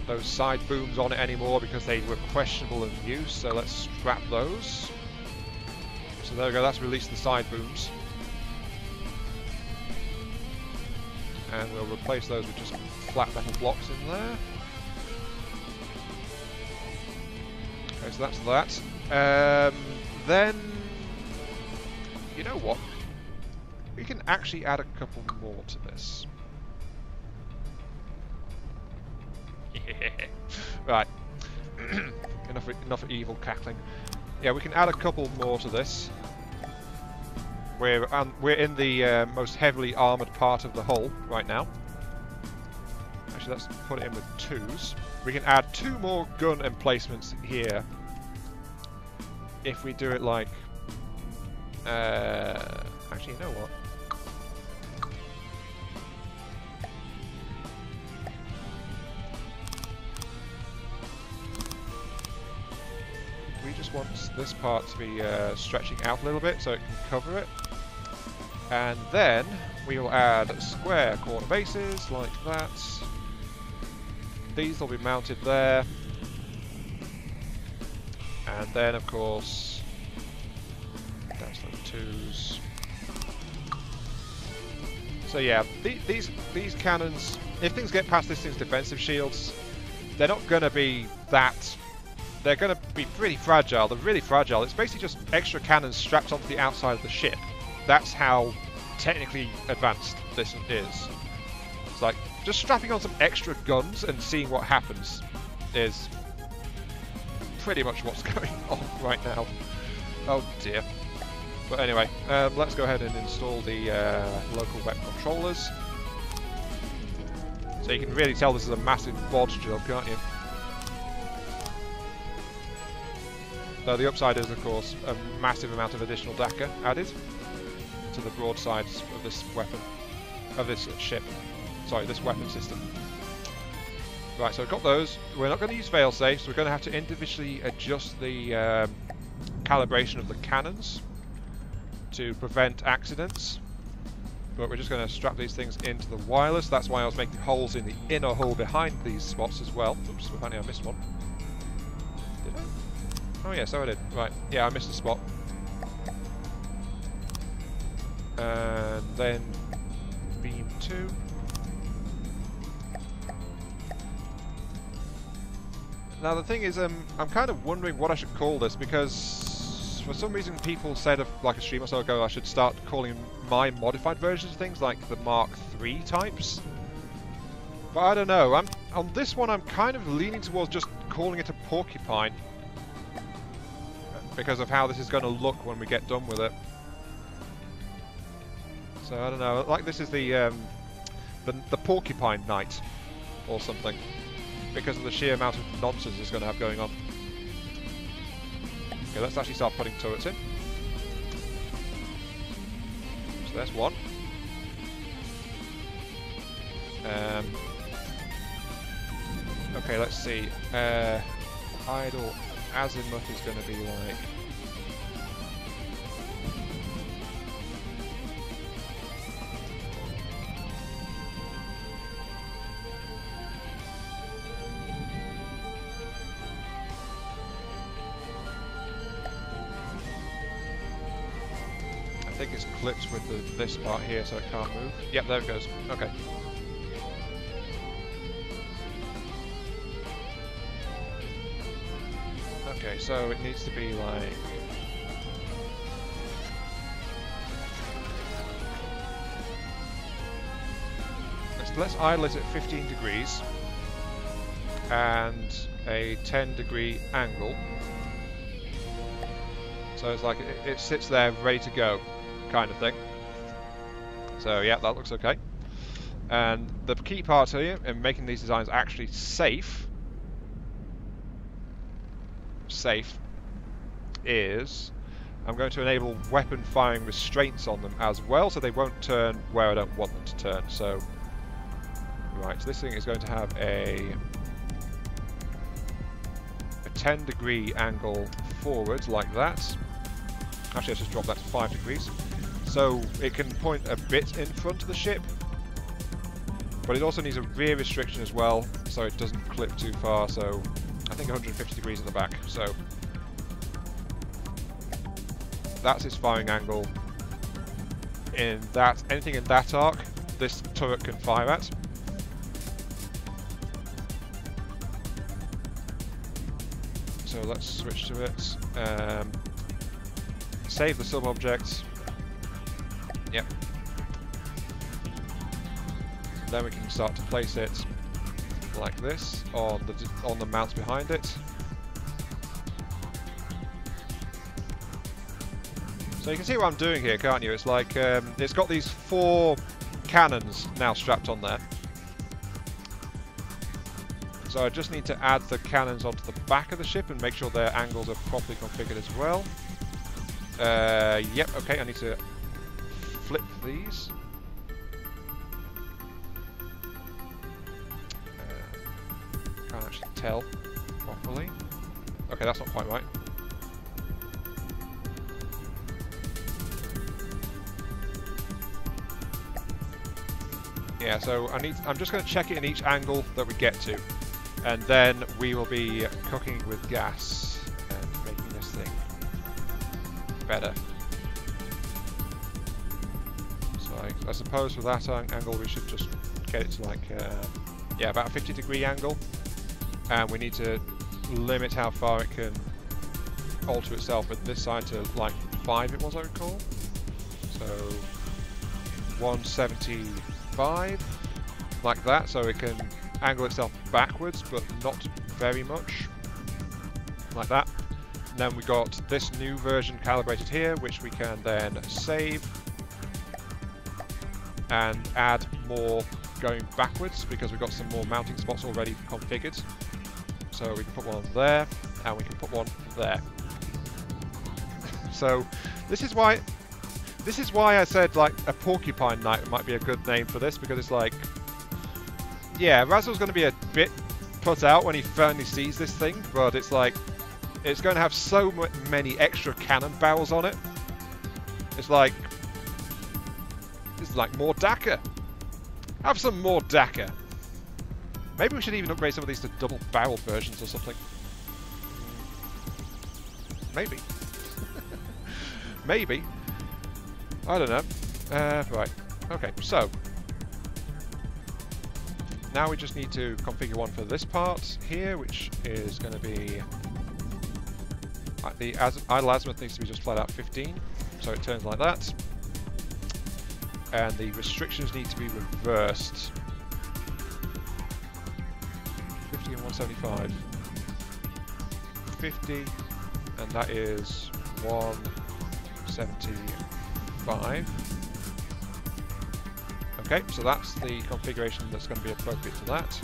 those side booms on it anymore because they were questionable in use. So let's scrap those. So there we go. That's released the side booms. And we'll replace those with just flat metal blocks in there. Okay, so that's that. Then, you know what? We can actually add a couple more to this. Right. enough evil cackling. Yeah, we can add a couple more to this. We're in the most heavily armoured part of the hull right now. Actually, let's put it in with 2s. We can add 2 more gun emplacements here. If we do it like... actually, you know what? We just want this part to be stretching out a little bit so it can cover it. And then we will add square corner bases like that. These will be mounted there. And then, of course, that's the 2s. So yeah, these cannons, if things get past this thing's defensive shields, they're not going to be that... They're going to be pretty fragile. They're really fragile. It's basically just extra cannons strapped onto the outside of the ship. That's how technically advanced this is. It's like, just strapping on some extra guns and seeing what happens is pretty much what's going on right now. Oh dear. But anyway, let's go ahead and install the local weapon controllers. So you can really tell this is a massive bodge job, can't you? Though the upside is, of course, a massive amount of additional DAKKA added to the broadsides of this weapon, of this ship. Sorry, this weapon system. Right, so we've got those. We're not going to use failsafes. We're going to have to individually adjust the calibration of the cannons to prevent accidents. But we're just going to strap these things into the wireless. That's why I was making holes in the inner hull behind these spots as well. Oops, apparently I missed one. Did I? Oh yeah, so I did. Right, yeah, I missed a spot. And then beam 2. Now the thing is, I'm kind of wondering what I should call this, because for some reason people said like a stream or so ago I should start calling my modified versions of things like the Mark III types. But I don't know. On this one I'm kind of leaning towards just calling it a porcupine, because of how this is going to look when we get done with it. So I don't know. Like this is the porcupine knight or something, because of the sheer amount of nonsense it's going to have going on. Okay, let's actually start putting turrets in. So there's one. Okay, let's see. Idle azimuth is going to be like... I think it's clipped with this part here so it can't move. Yep, there it goes. Okay. Okay, so it needs to be like... Let's idle it at 15 degrees and a 10-degree angle. So it's like it sits there ready to go, kind of thing. So yeah, that looks okay. And the key part here in making these designs actually safe is I'm going to enable weapon firing restraints on them as well, so they won't turn where I don't want them to turn. So right, so this thing is going to have a 10-degree angle forwards like that. Actually, let's just drop that to 5 degrees. So it can point a bit in front of the ship, but it also needs a rear restriction as well, so it doesn't clip too far. So I think 150 degrees at the back. So that's its firing angle. In that, anything in that arc, this turret can fire at. so let's switch to it. Save the sub-object. Yep. Then we can start to place it like this on the mounts behind it. So you can see what I'm doing here, can't you? It's like it's got these 4 cannons now strapped on there. So I just need to add the cannons onto the back of the ship and make sure their angles are properly configured as well. Yep, okay, I need to flip these. Can't actually tell properly. Okay, that's not quite right. Yeah, so I'm just going to check it in each angle that we get to. And then we will be cooking with gas and making this thing better. So I suppose for that angle we should just get it to like, yeah, about a 50-degree angle. And we need to limit how far it can alter itself with this side to like 5 it was, I recall. So 175, like that, so it can angle itself backwards, but not very much, like that. And then we got this new version calibrated here, which we can then save and add more going backwards because we've got some more mounting spots already configured. So we can put one there, and we can put one there. So this is why I said like a porcupine knight might be a good name for this, because it's like, yeah, Razzle's going to be a bit put out when he finally sees this thing, but it's like, it's going to have so many extra cannon barrels on it. It's like more DAKKA. Have some more DAKKA. Maybe we should even upgrade some of these to double barrel versions or something. Maybe. Maybe. I don't know. Right. Okay, so now we just need to configure one for this part here, which is going to be the idle azimuth needs to be just flat out 15, so it turns like that. And the restrictions need to be reversed. 50 and 175. 50, and that is 175. Okay, so that's the configuration that's going to be appropriate to that.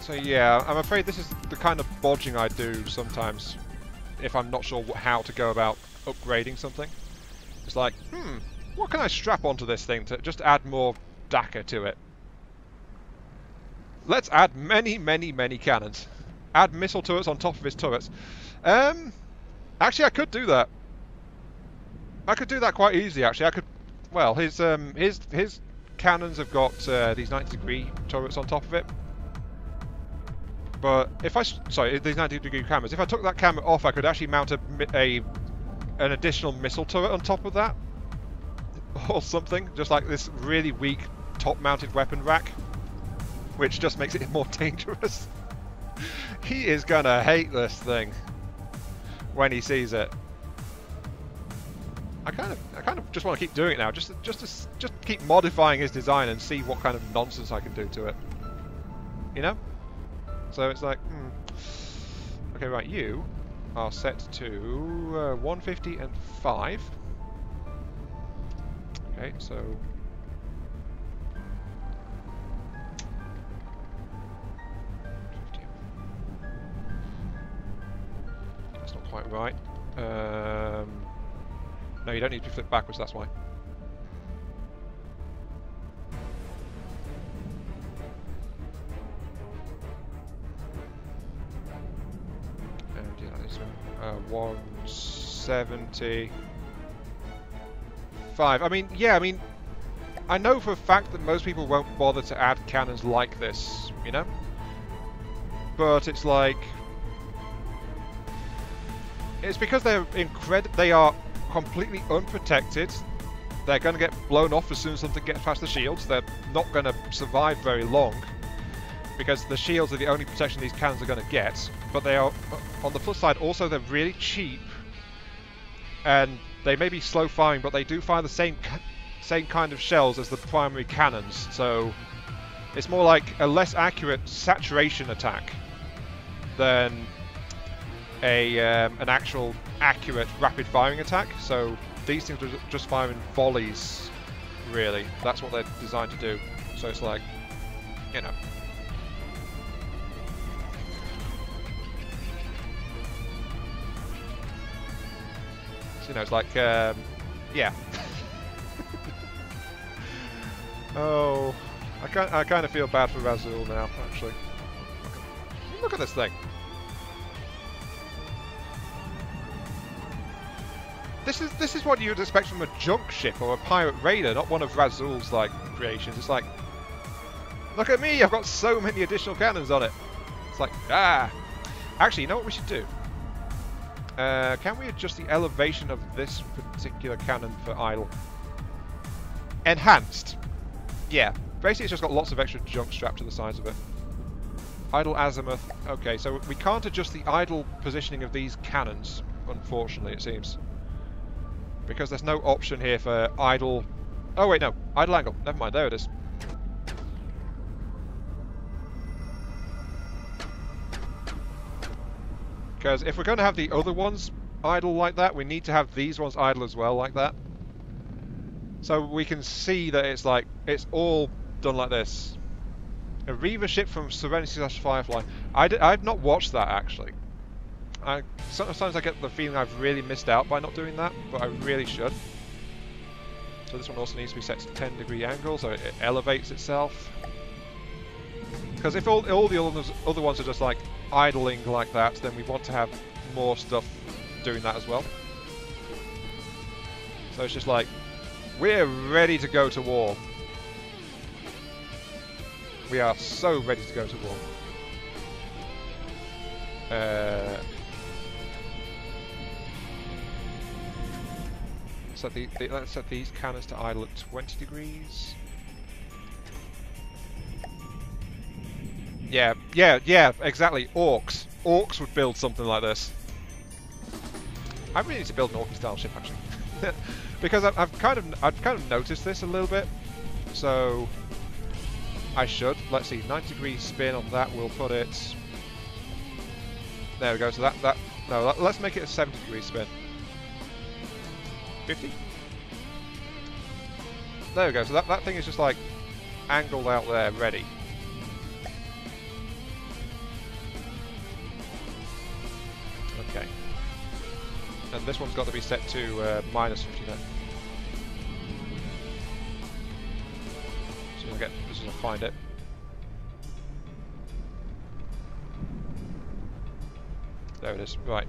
So yeah, I'm afraid this is the kind of bodging I do sometimes if I'm not sure how to go about upgrading something. It's like, what can I strap onto this thing to just add more DAKKA to it? Let's add many, many, many cannons. Add missile turrets on top of his turrets. Actually, I could do that. I could do that quite easily, actually. I could... Well, his cannons have got these 90-degree turrets on top of it. But if I... Sorry, these 90-degree cameras. If I took that camera off, I could actually mount an additional missile turret on top of that. Or something. Just like this really weak top-mounted weapon rack. Which just makes it more dangerous. He is gonna hate this thing when he sees it. I kind of just want to keep doing it now, just keep modifying his design and see what kind of nonsense I can do to it. You know? So it's like, okay, right, you are set to 150 and 5. Okay, so that's not quite right. No, you don't need to flip backwards, that's why. And yeah, that is 175. I mean, yeah, I know for a fact that most people won't bother to add cannons like this, you know? But it's like... It's because they are completely unprotected they're going to get blown off as soon as something gets past the shields. They're not going to survive very long, because the shields are the only protection these cannons are going to get. But they are, on the plus side, also they're really cheap, and they may be slow firing, but they do fire the same kind of shells as the primary cannons. So it's more like a less accurate saturation attack than an actual accurate rapid firing attack. So these things are just firing volleys, really. That's what they're designed to do. So it's like, you know. So, you know, it's like, yeah. Oh, I kind of feel bad for Razul now, actually. Look at this thing. This is what you'd expect from a junk ship or a pirate raider, not one of Razul's like creations. It's like, look at me, I've got so many additional cannons on it. It's like, ah. Actually, you know what we should do? Can we adjust the elevation of this particular cannon for idle? Enhanced. Yeah, basically it's just got lots of extra junk strapped to the sides of it. Idle azimuth. Okay, so we can't adjust the idle positioning of these cannons, unfortunately, it seems. Because there's no option here for idle... Oh wait, no. Idle angle. Never mind, there it is. Because if we're going to have the other ones idle like that, we need to have these ones idle as well like that. So we can see that it's like, it's all done like this. A Reaver ship from Serenity/Firefly. I've not watched that, actually. Sometimes I get the feeling I've really missed out by not doing that, but I really should. So this one also needs to be set to 10-degree angle, so it elevates itself. Because if all the other ones are just like idling like that, then we want to have more stuff doing that as well. So it's just like, we're ready to go to war. We are so ready to go to war. Let's set these cannons to idle at 20 degrees. Yeah, exactly. Orcs. Orcs would build something like this. I really need to build an orc style ship, actually. Because I've kind of noticed this a little bit. So I should. Let's see, 90-degree spin on that. We'll put it. There we go. So let's make it a 70-degree spin. 50? There we go. So that thing is just like angled out there, ready. Okay. And this one's got to be set to -59. So we'll get this is to find it. There it is. Right.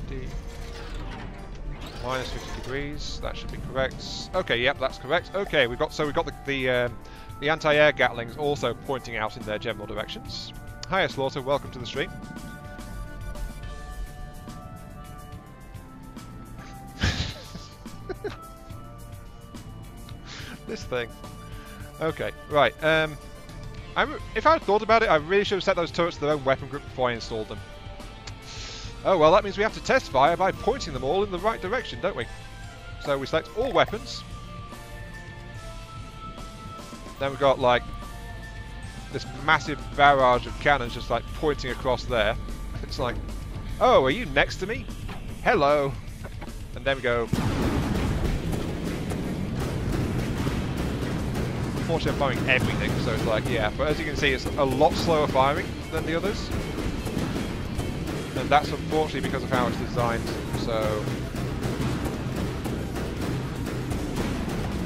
50. -50 degrees. That should be correct. Okay, yep, that's correct. Okay, we've got the anti-air Gatlings also pointing out in their general directions. Hiya, Slaughter. Welcome to the stream. This thing. Okay, right. If I had thought about it, I really should have set those turrets to their own weapon group before I installed them. Oh, well, that means we have to test fire by pointing them all in the right direction, don't we? So we select all weapons. Then we've got, like, this massive barrage of cannons just, like, pointing across there. It's like, oh, are you next to me? Hello. And then we go... Unfortunately, I'm firing everything, so it's like, yeah. But as you can see, it's a lot slower firing than the others. And that's unfortunately because of how it's designed, so...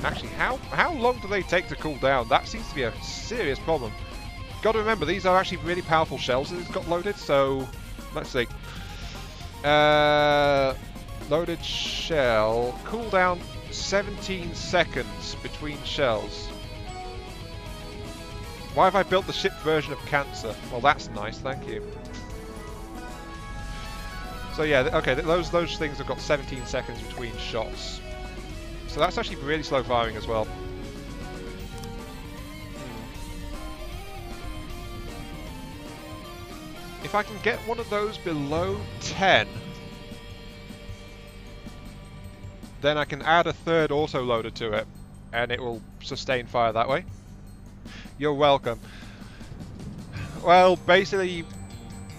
Actually, how long do they take to cool down? That seems to be a serious problem. Got to remember, these are actually really powerful shells that it's got loaded, so... Let's see. Loaded shell. Cooldown 17 seconds between shells. Why have I built the ship version of Cancer? Well, that's nice, thank you. So yeah, okay, those things have got 17 seconds between shots. So that's actually really slow firing as well. If I can get one of those below 10, then I can add a third autoloader to it, and it will sustain fire that way. You're welcome. Well, basically,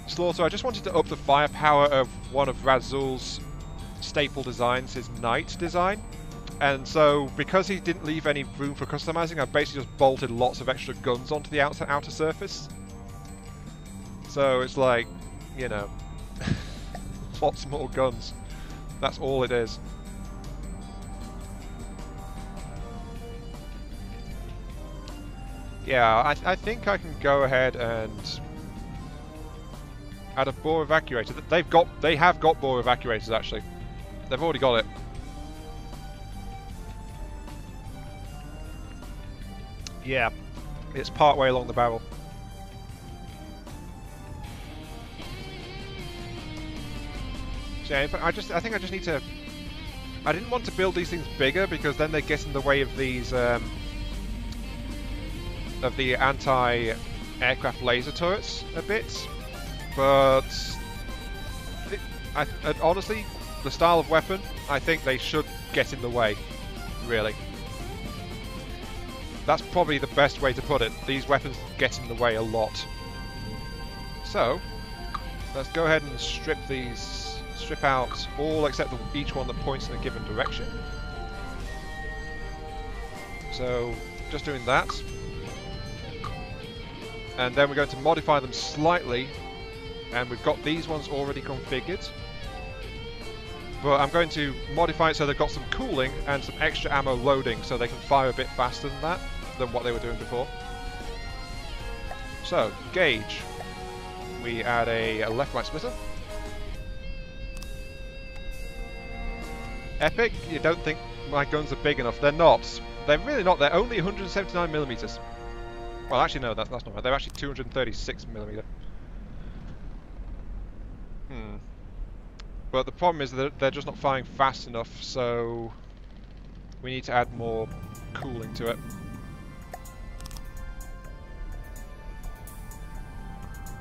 Slaughter, I just wanted to up the firepower of one of Razul's staple designs, his Knight design. And so, because he didn't leave any room for customizing, I basically just bolted lots of extra guns onto the outer surface. So it's like, you know, lots more guns. That's all it is. Yeah, I think I can go ahead and add a bore evacuator. They have got bore evacuators actually. They've already got it. Yeah, it's part way along the barrel. So yeah, I think I just need to. I didn't want to build these things bigger because then they get in the way of these of the anti-aircraft laser turrets a bit. But honestly, the style of weapon, I think they should get in the way. Really. That's probably the best way to put it. These weapons get in the way a lot. So, let's go ahead and strip out all except each one that points in a given direction. So, just doing that. And then we're going to modify them slightly. And we've got these ones already configured. But I'm going to modify it so they've got some cooling and some extra ammo loading so they can fire a bit faster than what they were doing before. So, gauge. We add a left-right splitter. Epic, you don't think my guns are big enough. They're not. They're really not. They're only 179mm. Well, actually, no, that's not right. They're actually 236mm. But the problem is that they're just not firing fast enough, so we need to add more cooling to it.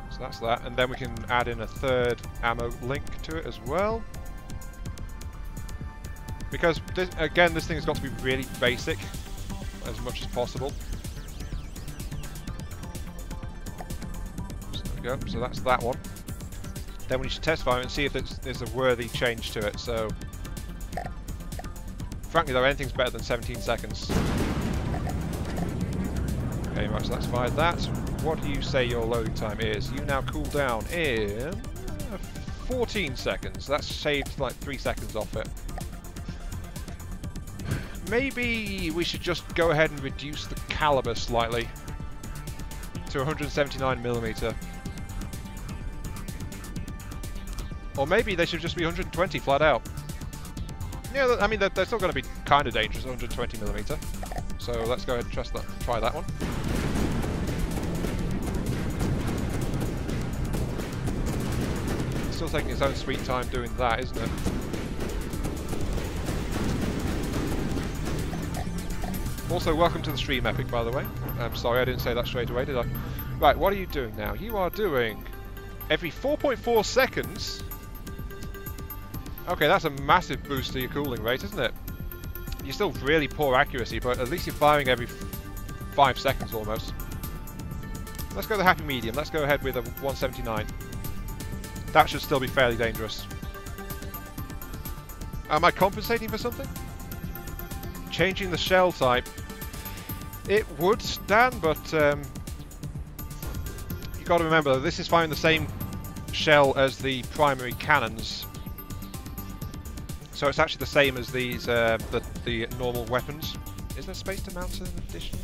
So that's that, and then we can add in a third ammo link to it as well. Because, again, this thing's got to be really basic, as much as possible. So there we go, so that's that one. Then we need to test fire and see if there's a worthy change to it, so... Frankly though, anything's better than 17 seconds. Okay, right, so that's fired that. What do you say your loading time is? You now cool down in 14 seconds. That's saved like 3 seconds off it. Maybe we should just go ahead and reduce the caliber slightly to 179mm. Or maybe they should just be 120 flat out. Yeah, I mean, they're still going to be kind of dangerous, 120mm. So let's go ahead and try that one. It's still taking its own sweet time doing that, isn't it? Also, welcome to the stream, Epic, by the way. I'm sorry I didn't say that straight away, did I? Right, what are you doing now? You are doing every 4.4 seconds... Okay, that's a massive boost to your cooling rate, isn't it? You're still really poor accuracy, but at least you're firing every 5 seconds almost. Let's go the happy medium. Let's go ahead with a 179. That should still be fairly dangerous. Am I compensating for something? Changing the shell type. It would, Dan, but you've got to remember, this is firing the same shell as the primary cannons. So it's actually the same as these, the normal weapons. Is there space to mount an additional?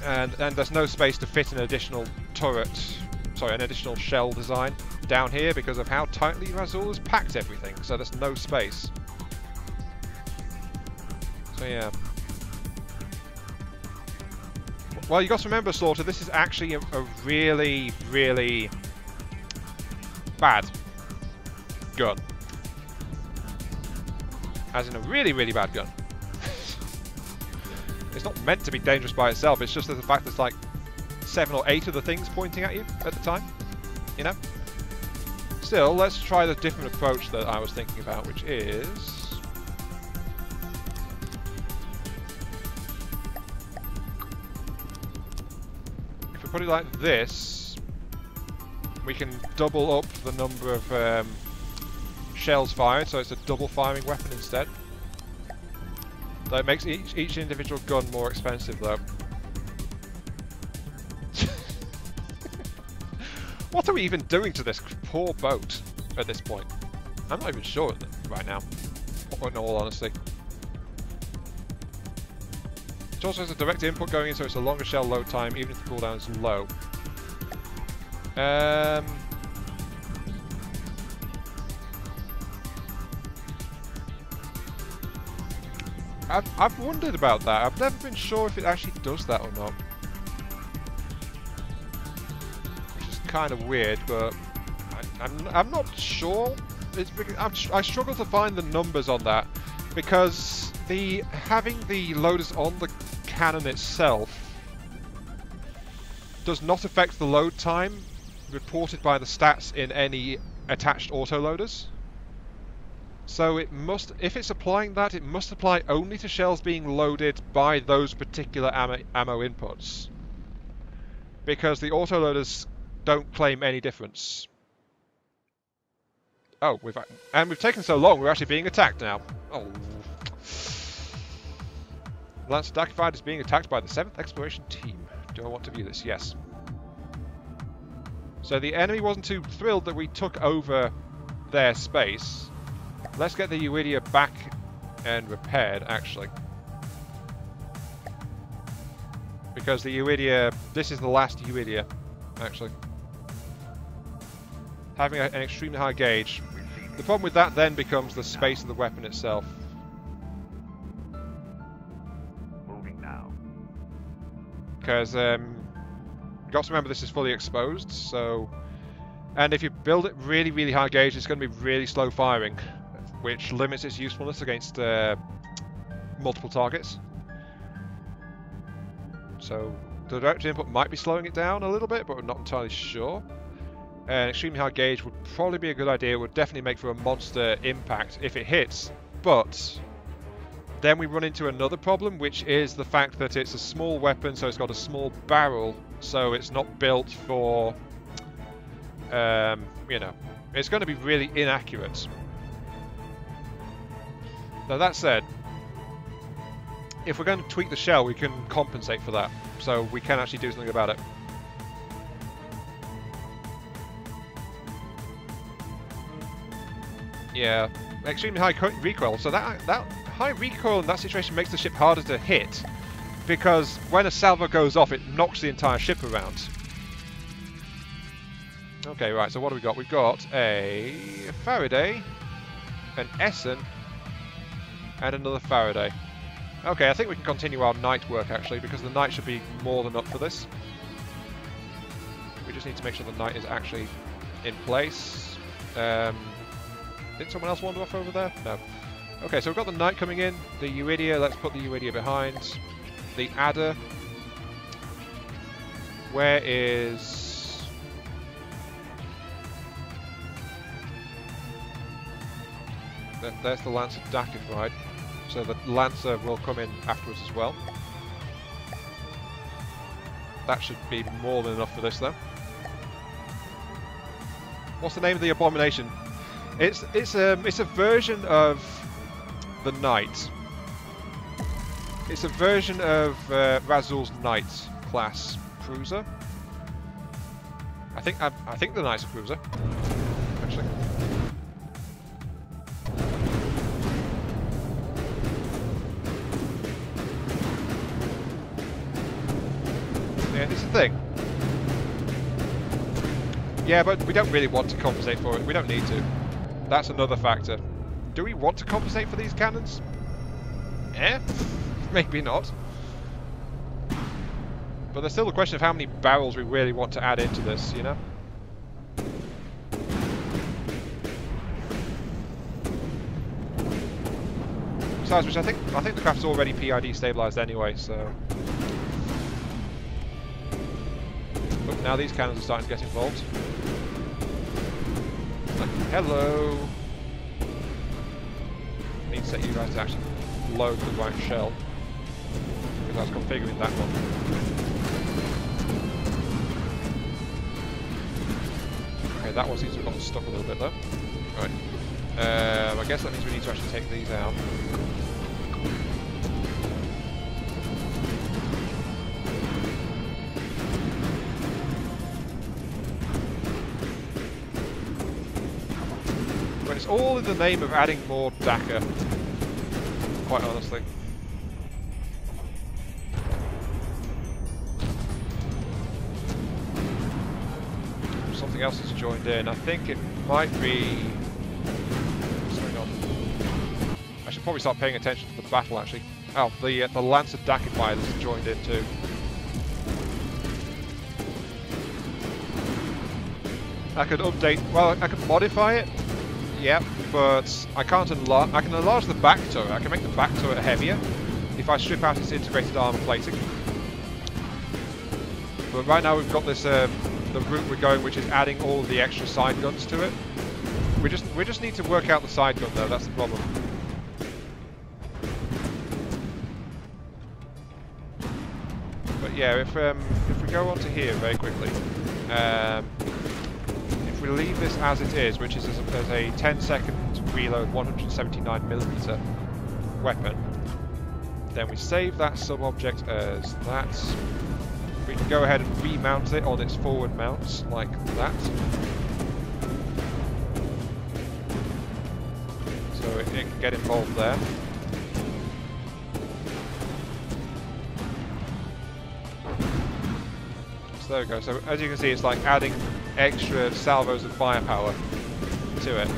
And there's no space to fit an additional turret, sorry, an additional shell design down here because of how tightly Razul has packed everything. So there's no space. So yeah. Well, you got to remember, Slaughter, this is actually a really, really bad gun. As in a really, really bad gun. It's not meant to be dangerous by itself, it's just the fact there's like 7 or 8 of the things pointing at you at the time. You know? Still, let's try the different approach that I was thinking about, which is... if we put it like this, we can double up the number of shells fired, so it's a double firing weapon instead. So it makes each individual gun more expensive though. What are we even doing to this poor boat at this point? I'm not even sure right now, in all honesty. It also has a direct input going in, so it's a longer shell load time, even if the cooldown is low. I've wondered about that. I've never been sure if it actually does that or not. Which is kind of weird, but I'm not sure. It's because I struggle to find the numbers on that, because having the loaders on the cannon itself does not affect the load time reported by the stats in any attached autoloaders. So it must, if it's applying that, it must apply only to shells being loaded by those particular ammo inputs. Because the autoloaders don't claim any difference. Oh, we've taken so long, we're actually being attacked now. Oh. Lancer DAKKA Fighter is being attacked by the 7th Exploration Team. Do I want to view this? Yes. So the enemy wasn't too thrilled that we took over their space. Let's get the Uridia back and repaired, actually. Because the Uridia... this is the last Uridia, actually. Having an extremely high gauge. The problem with that then becomes the space of the weapon itself. Moving now. Because, you've got to remember this is fully exposed, so... and if you build it really, really high gauge, it's going to be really slow firing, which limits its usefulness against multiple targets. So the direct input might be slowing it down a little bit, but we're not entirely sure. An extremely high gauge would probably be a good idea. It would definitely make for a monster impact if it hits, but then we run into another problem, which is the fact that it's a small weapon, so it's got a small barrel, so it's not built for, you know, it's going to be really inaccurate. Now that said, if we're going to tweak the shell, we can compensate for that, so we can actually do something about it. Yeah, extremely high recoil, so that high recoil in that situation makes the ship harder to hit, because when a salvo goes off, it knocks the entire ship around. Okay, right, so what do we got? We've got a Faraday, an Essen, and another Faraday. Okay, I think we can continue our night work, actually, because the night should be more than up for this. We just need to make sure the night is actually in place. Did someone else wander off over there? No. Okay, so we've got the knight coming in. The Uridia, let's put the Uridia behind. The adder. Where is... there's the Lancer DAKKA, right? So the Lancer will come in afterwards as well. That should be more than enough for this, though. What's the name of the abomination? It's a version of the Knight. It's a version of Razul's Knight class cruiser. I think the Knight's a cruiser, actually. Yeah, it's a thing. Yeah, but we don't really want to compensate for it. We don't need to. That's another factor. Do we want to compensate for these cannons? Eh? Maybe not. But there's still the question of how many barrels we really want to add into this, you know? Besides which, I think the craft's already PID stabilised anyway, so... But now these cannons are starting to get involved. Like, hello! I need to set you guys to actually load the right shell. Because I was configuring that one. Okay, that one seems to have gotten stuck a little bit though. Right. I guess that means we need to actually take these out. But it's all in the name of adding more DAKKA, quite honestly. Something else has joined in. I think it might be... What's going on? I should probably start paying attention to the battle, actually. Oh, the Lancer DAKKA fighters has joined in too. I could update... Well, I could modify it. Yep, but I can't enlarge... I can enlarge the back turret. I can make the back turret heavier if I strip out its integrated armor plating. But right now we've got this... the route we're going, which is adding all of the extra side guns to it. We just need to work out the side gun though. That's the problem. But yeah, if we go on to here very quickly, if we leave this as it is, which is as a 10-second reload 179mm weapon, then we save that sub-object as that. We can go ahead and remount it on its forward mounts, like that. So it can get involved there. So there we go. So as you can see, it's like adding extra salvos of firepower to it.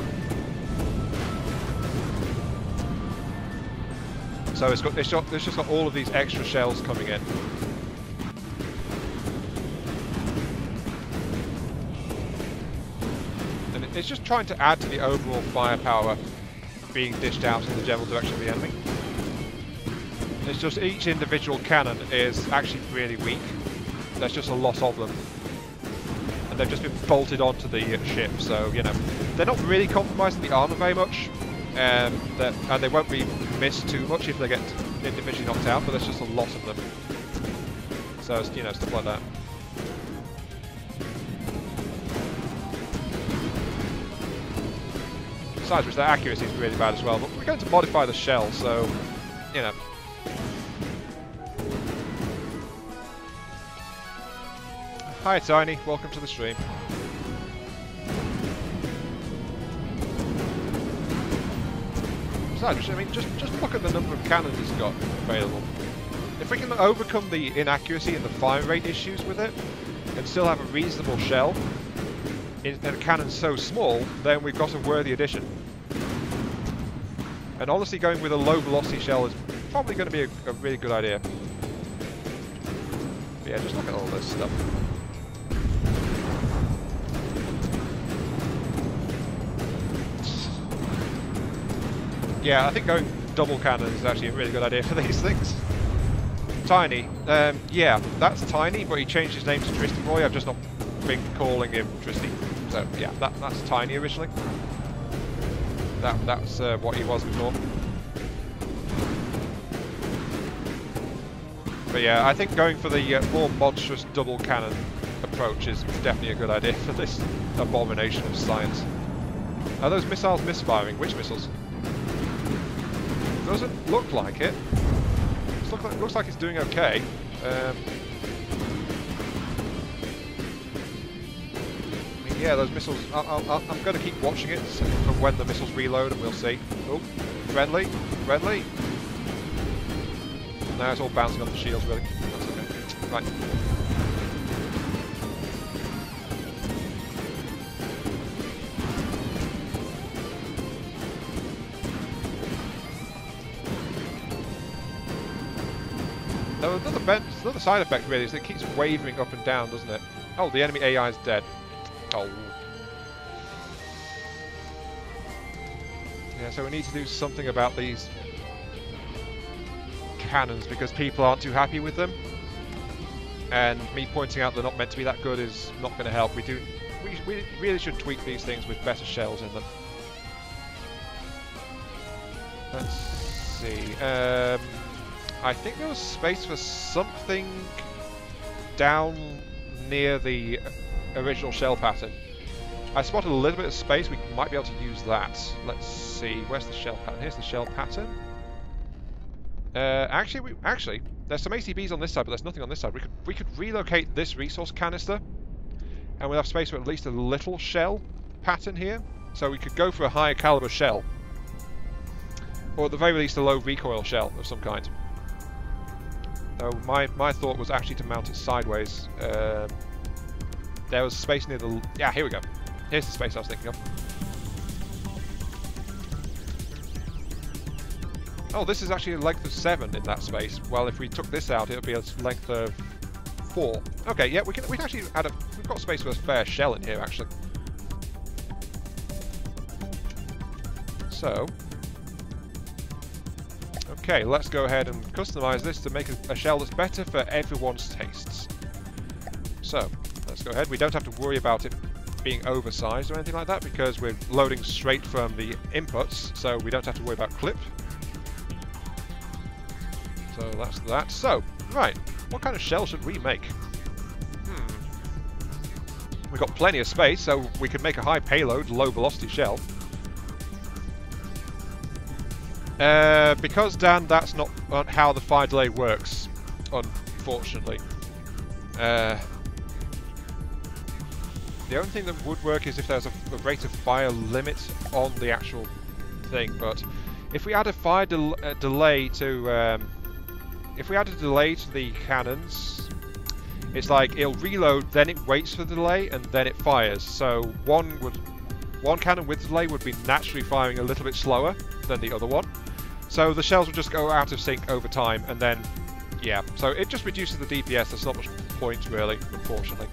So it's just got all of these extra shells coming in. It's just trying to add to the overall firepower being dished out in the general direction of the enemy. It's just each individual cannon is actually really weak. There's just a lot of them. And they've just been bolted onto the ship, so, you know, they're not really compromising the armour very much. And they won't be missed too much if they get individually knocked out, but there's just a lot of them. So, you know, stuff like that. Besides which, their accuracy is really bad as well, but we're going to modify the shell, so, you know. Hi Tiny, welcome to the stream. Besides which, I mean, just look at the number of cannons it's got available. If we can overcome the inaccuracy and the fire rate issues with it, and still have a reasonable shell, in a cannon so small, then we've got a worthy addition. And honestly, going with a low velocity shell is probably going to be a really good idea. But yeah, just look at all this stuff. Yeah, I think going double cannon is actually a really good idea for these things. Tiny, yeah, that's Tiny, but he changed his name to Tristy Boy. I've just not been calling him Tristy. So yeah, that's Tiny originally. That's what he was before. But yeah, I think going for the more monstrous double cannon approach is definitely a good idea for this abomination of science. Are those missiles misfiring? Which missiles? Doesn't look like it. Looks like it's doing okay. Yeah, those missiles, I'm going to keep watching it for when the missiles reload and we'll see. Oh, friendly, friendly. Now it's all bouncing off the shields, really. That's okay. Right. Now, another side effect, really, is that it keeps wavering up and down, doesn't it? Oh, the enemy AI is dead. Oh. Yeah, so we need to do something about these cannons because people aren't too happy with them. And me pointing out they're not meant to be that good is not going to help. We really should tweak these things with better shells in them. Let's see. I think there was space for something down near the original shell pattern. I spotted a little bit of space. We might be able to use that. Let's see. Where's the shell pattern? Here's the shell pattern. Actually, there's some ACBs on this side, but there's nothing on this side. We could relocate this resource canister, and we'll have space for at least a little shell pattern here. So we could go for a higher caliber shell, or at the very least a low recoil shell of some kind. So my thought was actually to mount it sideways. There was space near the... Yeah, here we go. Here's the space I was thinking of. Oh, this is actually a length of 7 in that space. Well, if we took this out, it would be a length of 4. Okay, yeah, we can actually add a... We've got space for a spare shell in here, actually. So... Okay, let's go ahead and customize this to make a shell that's better for everyone's tastes. So, let's go ahead. We don't have to worry about it being oversized or anything like that because we're loading straight from the inputs, so we don't have to worry about clip. So that's that. So, right, what kind of shell should we make? We've got plenty of space, so we could make a high payload, low velocity shell. Because, Dan, that's not how the fire delay works, unfortunately. The only thing that would work is if there's a rate of fire limit on the actual thing, but if we add a fire delay to... if we add a delay to the cannons, it's like it'll reload, then it waits for the delay, and then it fires. So one cannon with delay would be naturally firing a little bit slower than the other one. So the shells will just go out of sync over time, and then, yeah. So it just reduces the DPS. There's not much point, really, unfortunately.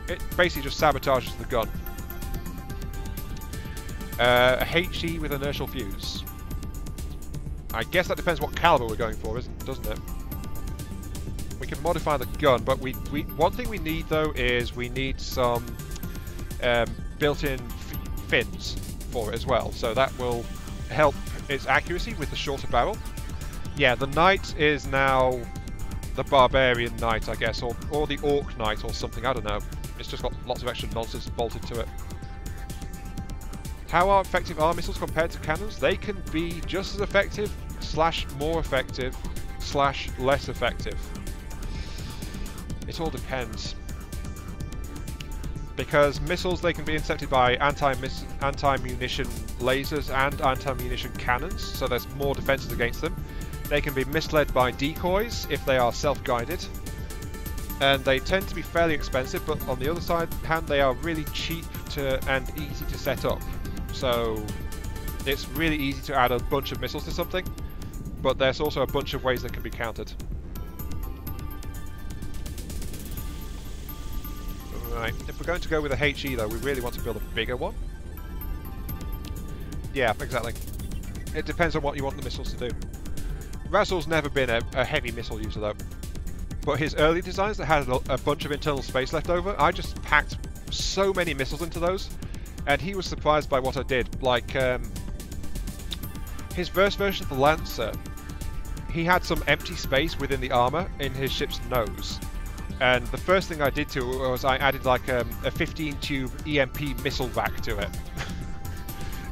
It basically just sabotages the gun. A HE with inertial fuse. I guess that depends what caliber we're going for, doesn't it? We can modify the gun, but one thing we need, though, is we need some built-in fins for it as well. So that will help its accuracy with the shorter barrel. Yeah, the knight is now the barbarian knight, I guess, or the orc knight or something, I don't know. It's just got lots of extra nonsense bolted to it. How effective are missiles compared to cannons? They can be just as effective, / more effective, / less effective. It all depends. Because missiles, they can be intercepted by anti-munition lasers and anti-munition cannons, so there's more defenses against them. They can be misled by decoys if they are self-guided, and they tend to be fairly expensive, but on the other side hand, they are really cheap and easy to set up. So it's really easy to add a bunch of missiles to something, but there's also a bunch of ways that can be countered. Right, if we're going to go with a HE though, we really want to build a bigger one. Yeah, exactly. It depends on what you want the missiles to do. Razzle's never been a heavy missile user though. But his early designs that had a bunch of internal space left over, I just packed so many missiles into those, and he was surprised by what I did. Like, his first version of the Lancer, he had some empty space within the armor in his ship's nose. And the first thing I did to it was I added like a 15-tube EMP missile rack to it.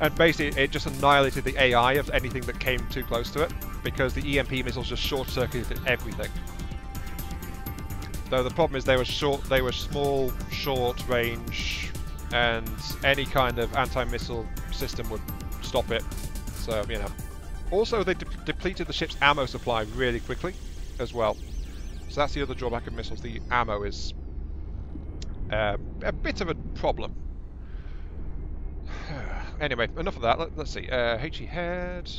And basically it just annihilated the AI of anything that came too close to it, because the EMP missiles just short-circuited everything. Though the problem is they were small, short range, and any kind of anti-missile system would stop it. So, you know. Also, they depleted the ship's ammo supply really quickly as well. So that's the other drawback of missiles. The ammo is a bit of a problem. Anyway, enough of that. Let's see. HE head.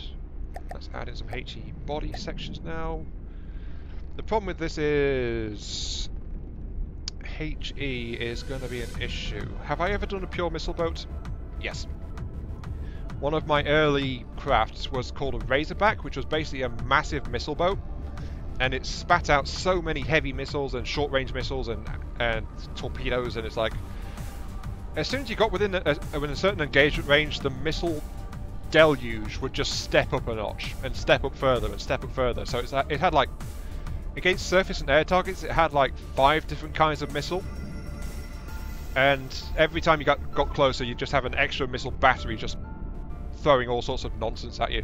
Let's add in some HE body sections now. The problem with this is HE is going to be an issue. Have I ever done a pure missile boat? Yes. one of my early crafts was called a Razorback, which was basically a massive missile boat, and it spat out so many heavy missiles and short-range missiles and torpedoes, and it's like, as soon as you got within a certain engagement range, the missile deluge would just step up a notch and step up further and step up further. So it had like, against surface and air targets, it had like 5 different kinds of missile, and every time you got closer, you just have an extra missile battery just throwing all sorts of nonsense at you.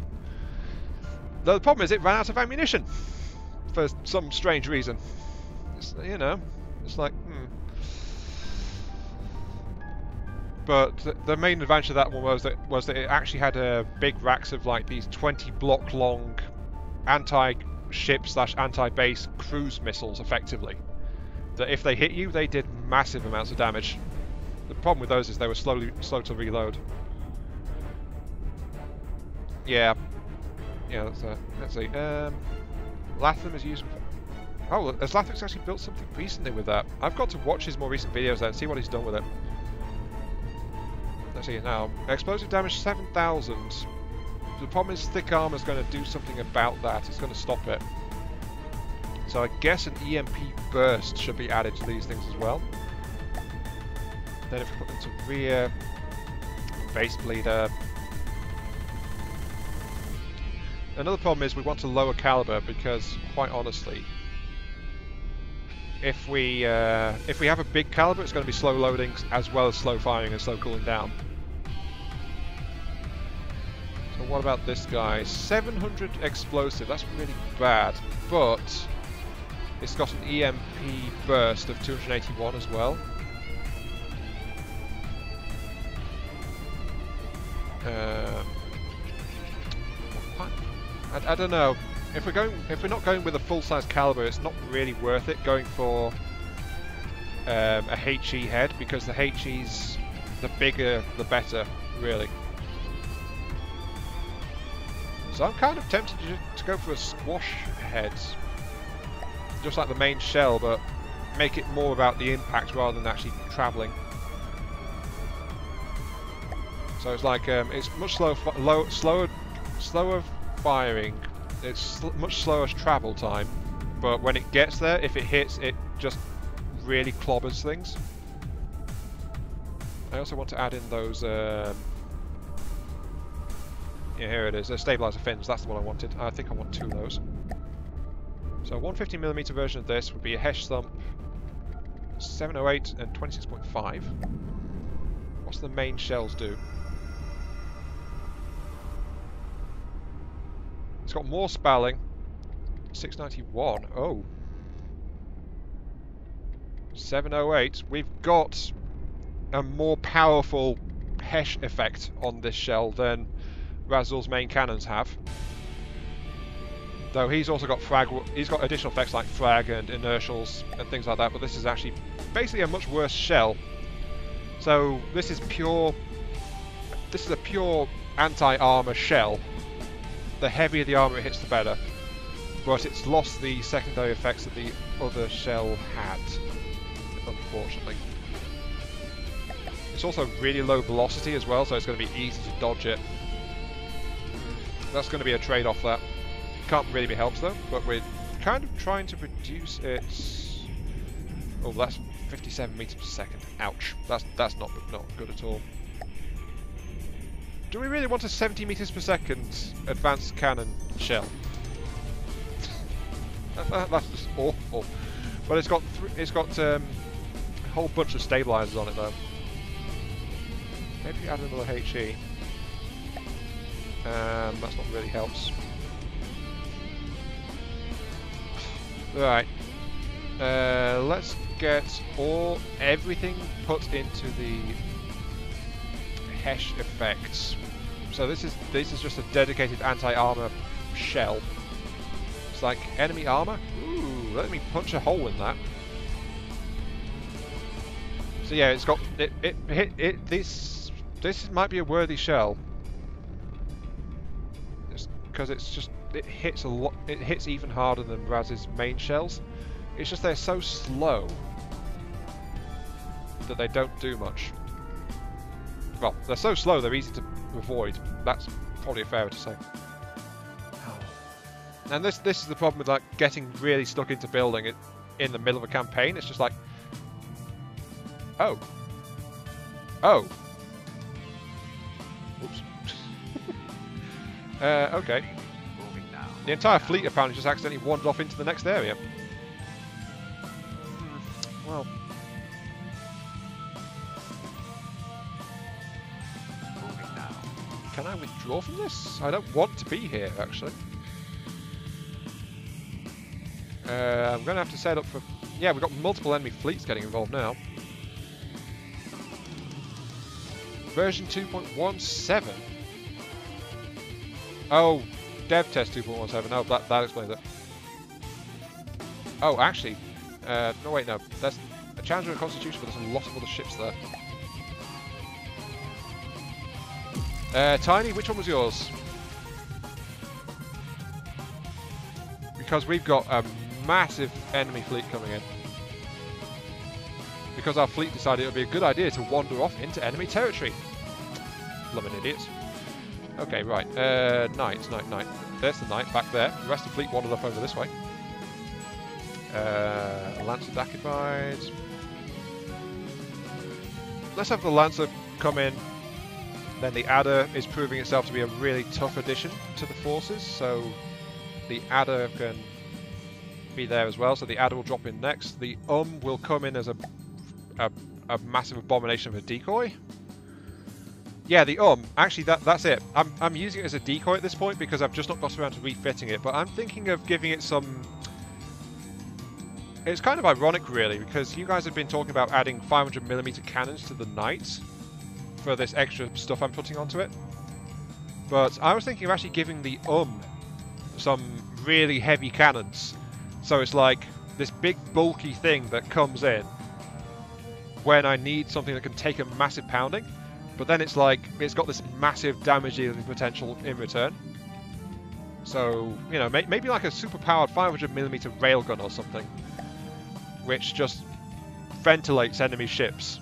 The problem is it ran out of ammunition for some strange reason. It's, you know, it's like, But the main advantage of that one was that it actually had big racks of like these 20-block long anti-ship / anti-base cruise missiles, effectively. That if they hit you, they did massive amounts of damage. The problem with those is they were slow to reload. Yeah. Yeah, let's see. Latham is used. Oh, has Latham's actually built something recently with that? I've got to watch his more recent videos then and see what he's done with it. Let's see now. Explosive damage 7,000. The problem is thick armor is going to do something about that. It's going to stop it. So I guess an EMP burst should be added to these things as well. Then if we put them to rear, base bleeder. Another problem is we want to lower caliber because, quite honestly, if we have a big caliber, it's going to be slow loading as well as slow firing and slow cooling down. So what about this guy? 700 explosive. That's really bad, but it's got an EMP burst of 281 as well. I don't know. If we're not going with a full-size caliber, it's not really worth it going for a HE head, because the HE's, the bigger the better, really. So I'm kind of tempted to go for a squash head, just like the main shell, but make it more about the impact rather than actually travelling. So it's like it's much slower firing. It's much slower travel time, but when it gets there, if it hits, it just really clobbers things. I also want to add in those. Yeah, here it is. The stabilizer fins. That's the one I wanted. I think I want 2 of those. So 150mm version of this would be a Hesh thump, 708 and 26.5. What's the main shells do? It's got more spalling, 691. Oh, 708. We've got a more powerful Hesh effect on this shell than Razzle's main cannons have. Though he's also got he's got additional effects like frag and inertials and things like that. But this is actually basically a much worse shell. So this is pure. This is a pure anti-armor shell. The heavier the armor it hits, the better. But it's lost the secondary effects that the other shell had, unfortunately. It's also really low velocity as well, so it's going to be easy to dodge it. That's going to be a trade-off there. Can't really be helped though, but we're kind of trying to reduce its... Oh, that's 57 meters per second. Ouch. That's not good at all. Do we really want a 70 meters per second advanced cannon shell? That's just awful. But it's got a whole bunch of stabilizers on it though. Maybe add another HE. That's not really helps. Right. Let's get everything put into the Hesh effects. So this is just a dedicated anti-armor shell. It's like enemy armor. Ooh, let me punch a hole in that. So yeah, it's got this might be a worthy shell. Because it hits a lot. It hits even harder than Raz's main shells. It's just they're so slow that they don't do much. well, they're so slow they're easy to avoid. That's probably fairer to say. And this is the problem with like getting really stuck into building it in the middle of a campaign. It's just like, oh, oops. Okay. The entire fleet apparently just accidentally wandered off into the next area. Well. Can I withdraw from this? I don't want to be here, actually. I'm going to have to set up for... Yeah, we've got multiple enemy fleets getting involved now. Version 2.17. Oh, dev test 2.17. No, that explains it. Oh, actually... no, wait, no. There's a Challenger and Constitution, but there's a lot of other ships there. Tiny, which one was yours? Because we've got a massive enemy fleet coming in. Because our fleet decided it would be a good idea to wander off into enemy territory. Blooming idiots. Okay, right. Knight. There's the knight back there. The rest of the fleet wandered off over this way. Lancer Dakified. Let's have the Lancer come in. Then the Adder is proving itself to be a really tough addition to the forces, so the Adder can be there as well. So the Adder will drop in next. The will come in as a massive abomination of a decoy. Yeah, the actually that's it. I'm using it as a decoy at this point because I've just not got around to refitting it. But I'm thinking of giving it some. It's kind of ironic, really, because you guys have been talking about adding 500mm cannons to the Knight for this extra stuff I'm putting onto it. But I was thinking of actually giving the some really heavy cannons. So it's like this big bulky thing that comes in when I need something that can take a massive pounding. But then it's like, it's got this massive damage dealing potential in return. So, you know, maybe like a super powered 500mm railgun or something, which just ventilates enemy ships.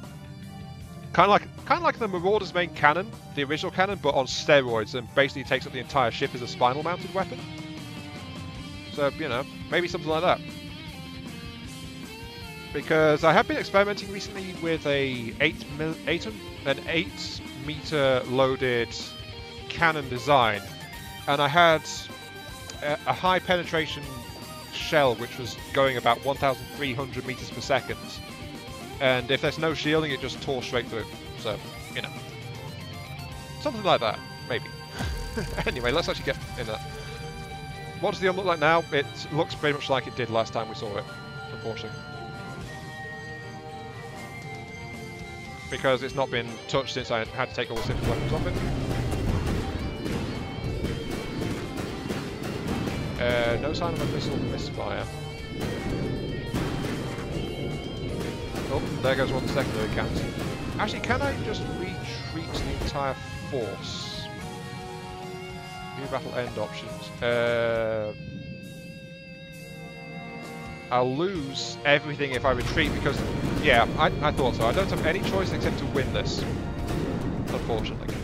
Kind of like the Marauder's main cannon, the original cannon, but on steroids, and basically takes up the entire ship as a spinal-mounted weapon. So, you know, maybe something like that. Because I have been experimenting recently with a 8-meter loaded cannon design, and I had a high penetration shell which was going about 1,300 meters per second. And if there's no shielding, it just tore straight through. So, you know. Something like that, maybe. Anyway, let's actually get in that. What does the look like now? It looks pretty much like it did last time we saw it, unfortunately. Because it's not been touched since I had to take all the simple weapons off it. No sign of a missile misfire. Oh, there goes one of the secondary cannons. Actually, can I just retreat the entire force? New battle end options. I'll lose everything if I retreat because, yeah, I thought so. I don't have any choice except to win this, unfortunately.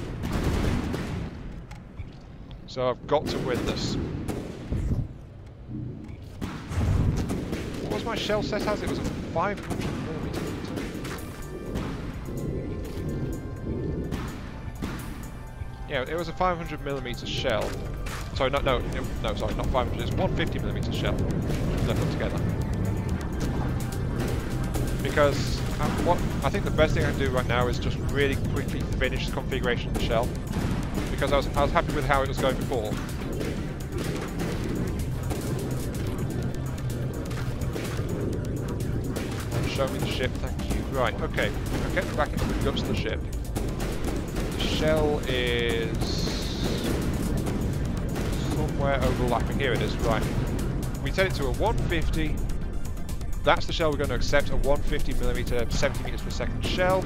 So I've got to win this. What was my shell set as? It was a 500mm. Yeah, it was a 500mm shell. Sorry, no, sorry, not 500. It's 150mm shell that I put together. Because what I think the best thing I can do right now is just really quickly finish the configuration of the shell. Because I was happy with how it was going before. Show me the ship, thank you. Right, okay. I'll get back into the guts of the ship. The shell is somewhere overlapping. Here it is, right. We set it to a 150. That's the shell we're going to accept, a 150mm, 70 meters per second shell.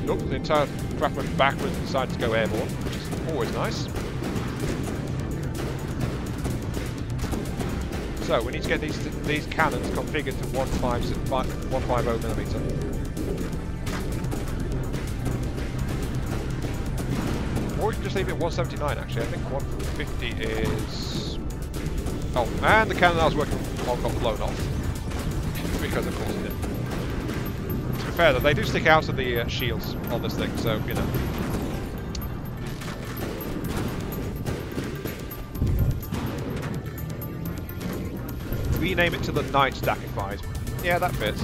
Nope, the entire craft went backwards and decided to go airborne, which is always nice. So we need to get these cannons configured to 150mm. let's leave it at 179 actually. I think 150 is... Oh, and the cannon I was working on got blown off. Because of course it did. To be fair though, they do stick out of the shields on this thing, so, you know. Rename it to the Night Dackified. Yeah, that fits.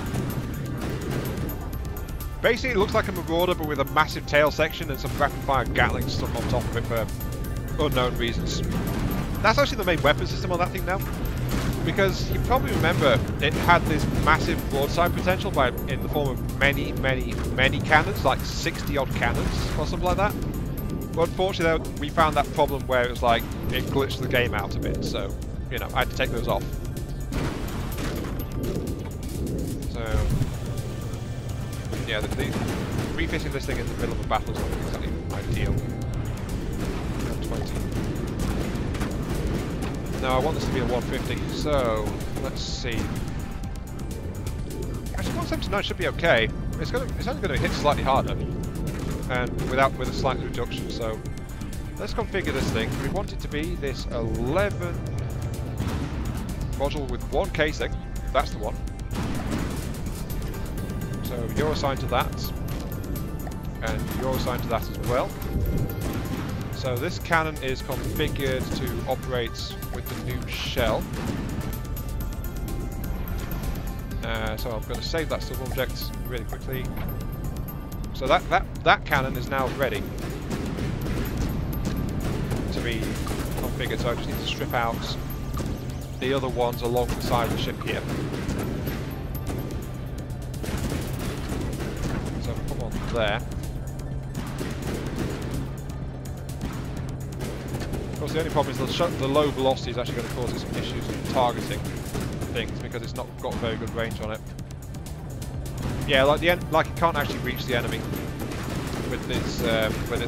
Basically, it looks like a Marauder, but with a massive tail section and some rapid-fire Gatling stuck on top of it for unknown reasons. That's actually the main weapon system on that thing now. Because you probably remember it had this massive broadside potential in the form of many cannons, like 60-odd cannons or something like that. But unfortunately, though, we found that problem where it was like, it glitched the game out a bit, so, you know, I had to take those off. So... yeah, refitting this thing in the middle of a battle is not exactly ideal. 120. No, I want this to be a 150, so let's see. Actually, 179 should be okay. It's only going to hit slightly harder, and with a slight reduction. So let's configure this thing. We want it to be this 11 module with 1 casing. That's the one. So you're assigned to that, and you're assigned to that as well. So this cannon is configured to operate with the new shell. So I'm going to save that sub-object really quickly. So that cannon is now ready to be configured. So I just need to strip out the other ones along the side of the ship here. So come on there. Of course, the only problem is the low velocity is actually going to cause us some issues with targeting things because it's not got very good range on it. Yeah, like it can't actually reach the enemy with its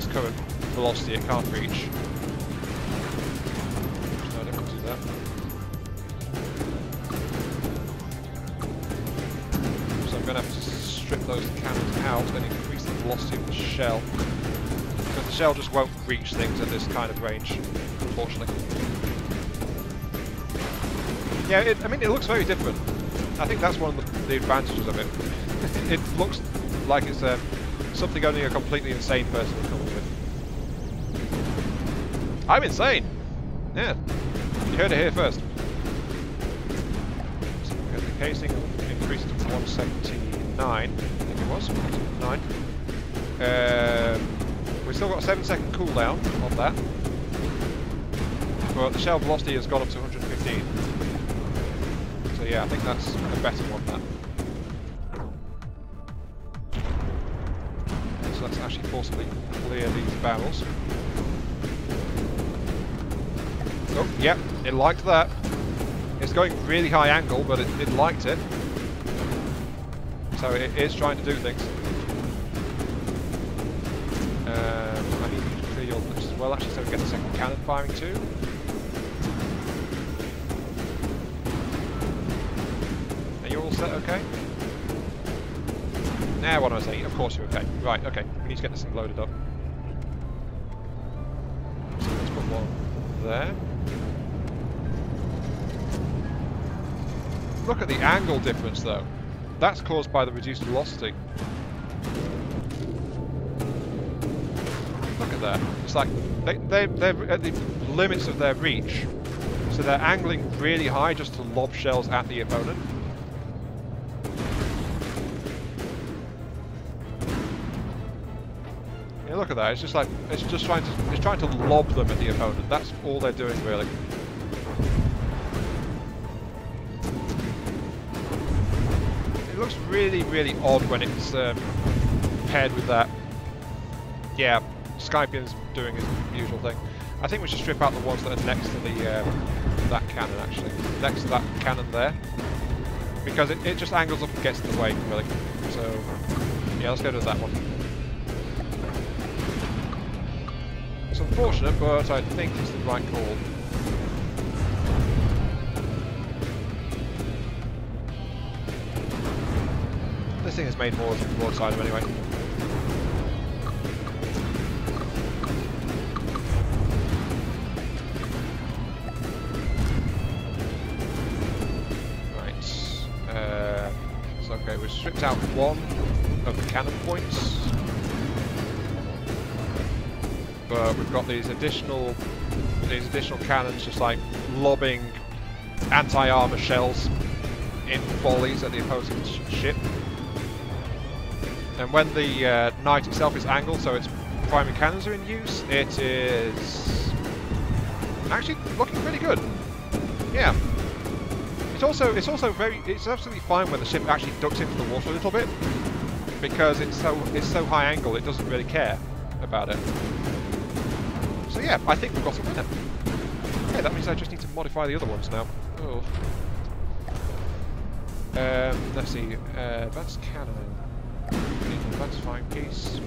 current velocity. It can't reach. No, I don't want to do that. So I'm going to have to strip those cannons out and increase the velocity of the shell. Because the shell just won't reach things at this kind of range, unfortunately. Yeah, I mean, it looks very different. I think that's one of the advantages of it. It looks like it's something only a completely insane person would come up with. I'm insane! Yeah, you heard it here first. So we got the casing increased to 179, I think it was, 179. We've still got a 7-second cooldown on that, but the shell velocity has gone up to 115. So yeah, I think that's a better one, that. So let's actually forcibly clear these barrels. Oh, yep, it liked that. It's going really high angle, but it liked it. So it is trying to do things. I need you to clear your lips as well, actually, so we get the second cannon firing too. Are you all set okay? Nah, what am I saying? Of course you're okay. Right, okay. We need to get this thing loaded up. So let's put one there. Look at the angle difference though. That's caused by the reduced velocity. Look at that. It's like they're at the limits of their reach. So they're angling really high just to lob shells at the opponent. Yeah, look at that. It's just like it's trying to lob them at the opponent. That's all they're doing really. It looks really, really odd when it's paired with that. Yeah, Skypian's doing his usual thing. I think we should strip out the ones that are next to the that cannon actually, next to that cannon there, because it just angles up and gets in the way really. So yeah, let's go to that one. It's unfortunate, but I think it's the right call. This thing is made more broadside of anyway. wiped out one of the cannon points. But we've got these additional cannons just like lobbing anti-armor shells in volleys at the opposing ship. And when the knight itself is angled, so its primary cannons are in use, it is actually looking pretty good. Yeah. It's absolutely fine when the ship actually ducks into the water a little bit, because it's so high angle it doesn't really care about it. So yeah, I think we've got a winner. Okay, that means I just need to modify the other ones now. Oh. Let's see. Advanced cannon. Advanced flying piece.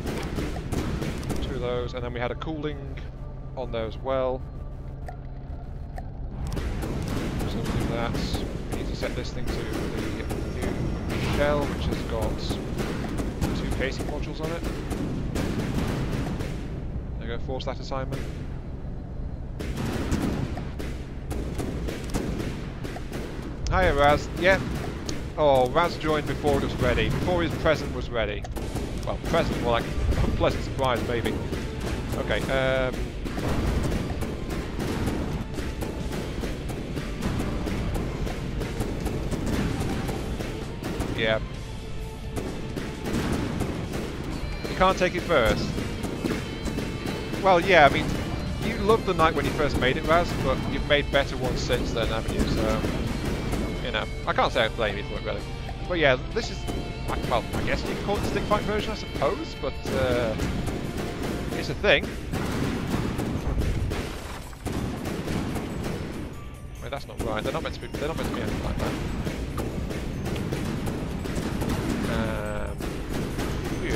2 of those, and then we had a cooling on there as well. So we'll do that. We need to set this thing to the new shell, which has got 2 casing modules on it. There you go, force that assignment. Hiya Raz, yeah. Oh, Raz joined before it was ready. Before his present was ready. Well, present, more like a pleasant surprise, maybe. Okay, yeah. You can't take it first. Well, yeah, I mean, you loved the night when you first made it, Raz, but you've made better ones since then, haven't you? So, you know, I can't say I blame you for it, really. But yeah, this is, well, I guess you can call it the stick fight version, I suppose, but it's a thing. Wait, that's not right. They're not meant to be anything like that. You,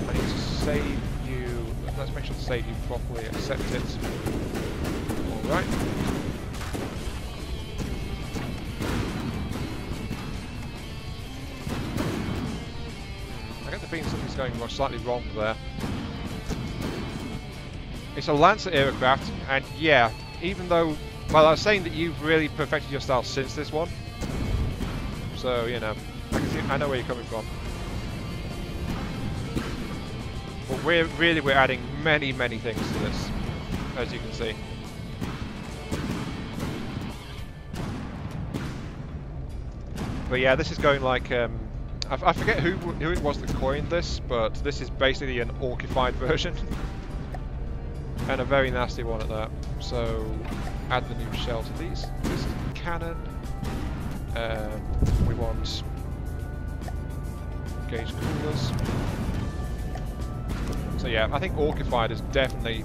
I need to save you. Let's make sure to save you properly. Accept it. All right. I get the feeling something's going slightly wrong there. It's a Lancer aircraft, and yeah, even though, well, I was saying that you've really perfected your style since this one, so you know, I know where you're coming from. But we're adding many things to this, as you can see. But yeah, this is going like I forget who it was that coined this, but this is basically an orcified version. And a very nasty one at that. So, add the new shell to these. This is the cannon. We want gauge coolers. So yeah, I think orcified is definitely...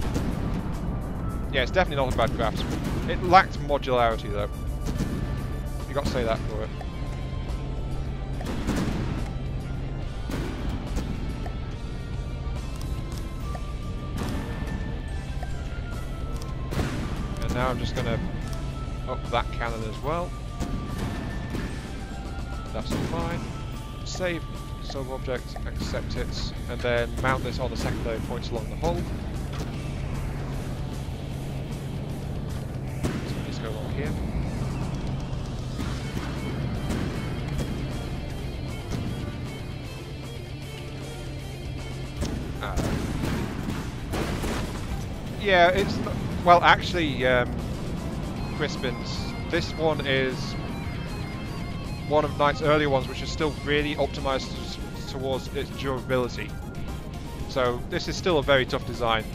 Yeah, it's definitely not a bad craft. It lacked modularity though. You got to say that for it. Now I'm just going to up that cannon as well. That's fine. Save sub object, accept it, and then mount this on the secondary points along the hull. So let's go along here. Yeah, it's not, well, actually, Crispin's, this one is one of Knight's earlier ones, which is still really optimized towards its durability. So this is still a very tough design,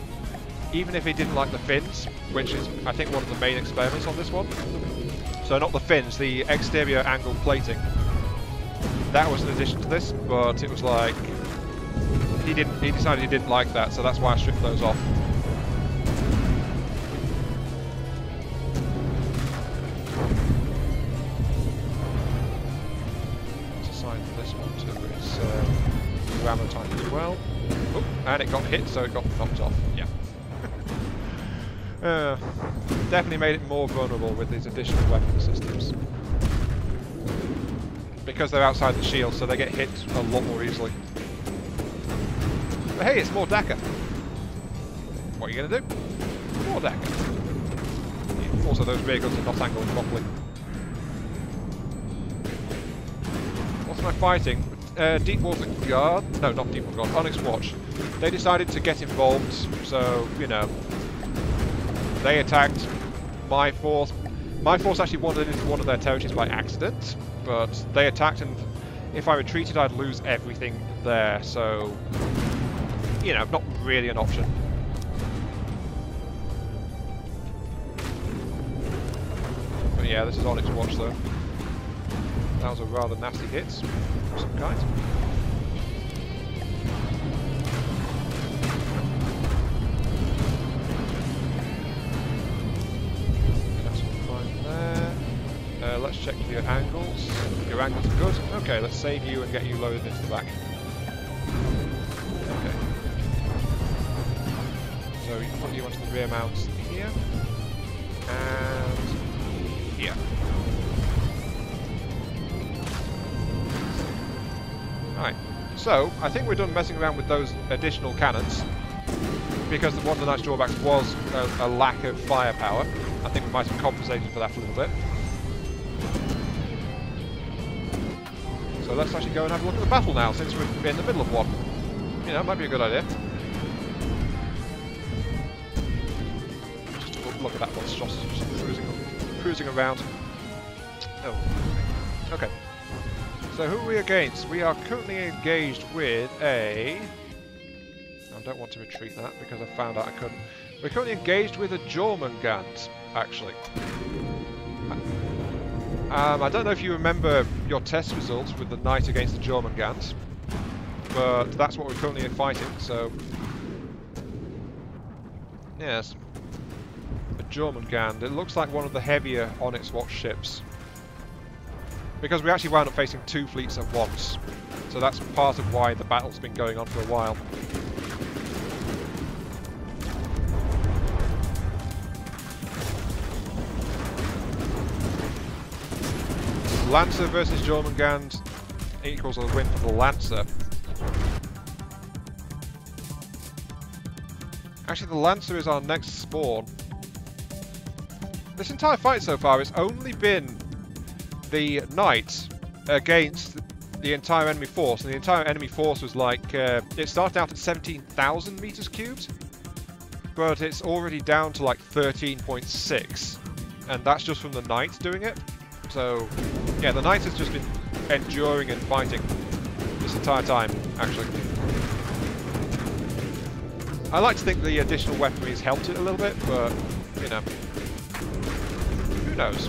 even if he didn't like the fins, which is, I think, one of the main experiments on this one. So not the fins, the exterior angle plating. That was an addition to this, but it was like he decided he didn't like that, so that's why I stripped those off. Ammo type as well. Oh, and it got hit, so it got knocked off. Yeah. Definitely made it more vulnerable with these additional weapon systems. Because they're outside the shield, so they get hit a lot more easily. But hey, it's more DAKKA. What are you going to do? More DAKKA. Yeah. Also, those rear guns are not angled properly. What am I fighting? Deepwater Guard, no, not Deepwater Guard, Onyx Watch, they decided to get involved, so, you know, they attacked my force. My force actually wandered into one of their territories by accident, but they attacked, and if I retreated, I'd lose everything there, so, you know, not really an option. But yeah, this is Onyx Watch, though. That was a rather nasty hit of some kind. That's fine there. Let's check your angles. Your angles are good. Okay, let's save you and get you loaded into the back. Okay. So you can put you onto the rear mounts here. And here. Right, so I think we're done messing around with those additional cannons, because one of the nice drawbacks was a lack of firepower. I think we might have compensated for that a little bit. So let's actually go and have a look at the battle now, since we're in the middle of one. You know, it might be a good idea. Just look at that monstrosity just cruising around. Oh, okay. So who are we against? We are currently engaged with a... I don't want to retreat that because I found out I couldn't. We're currently engaged with a Jormungand, actually. I don't know if you remember your test results with the knight against the Jormungand, but that's what we're currently fighting, so... Yes. A Jormungand. It looks like one of the heavier Onyx Watch ships. Because we actually wound up facing two fleets at once. So that's part of why the battle's been going on for a while. Lancer versus Jormungand equals a win for the Lancer. Actually, the Lancer is our next spawn. This entire fight so far has only been the knight against the entire enemy force, and the entire enemy force was like, it started out at 17,000 meters cubed, but it's already down to like 13.6, and that's just from the knight doing it. So yeah, the knight has just been enduring and fighting this entire time, actually. I like to think the additional weaponry has helped it a little bit, but, you know, who knows?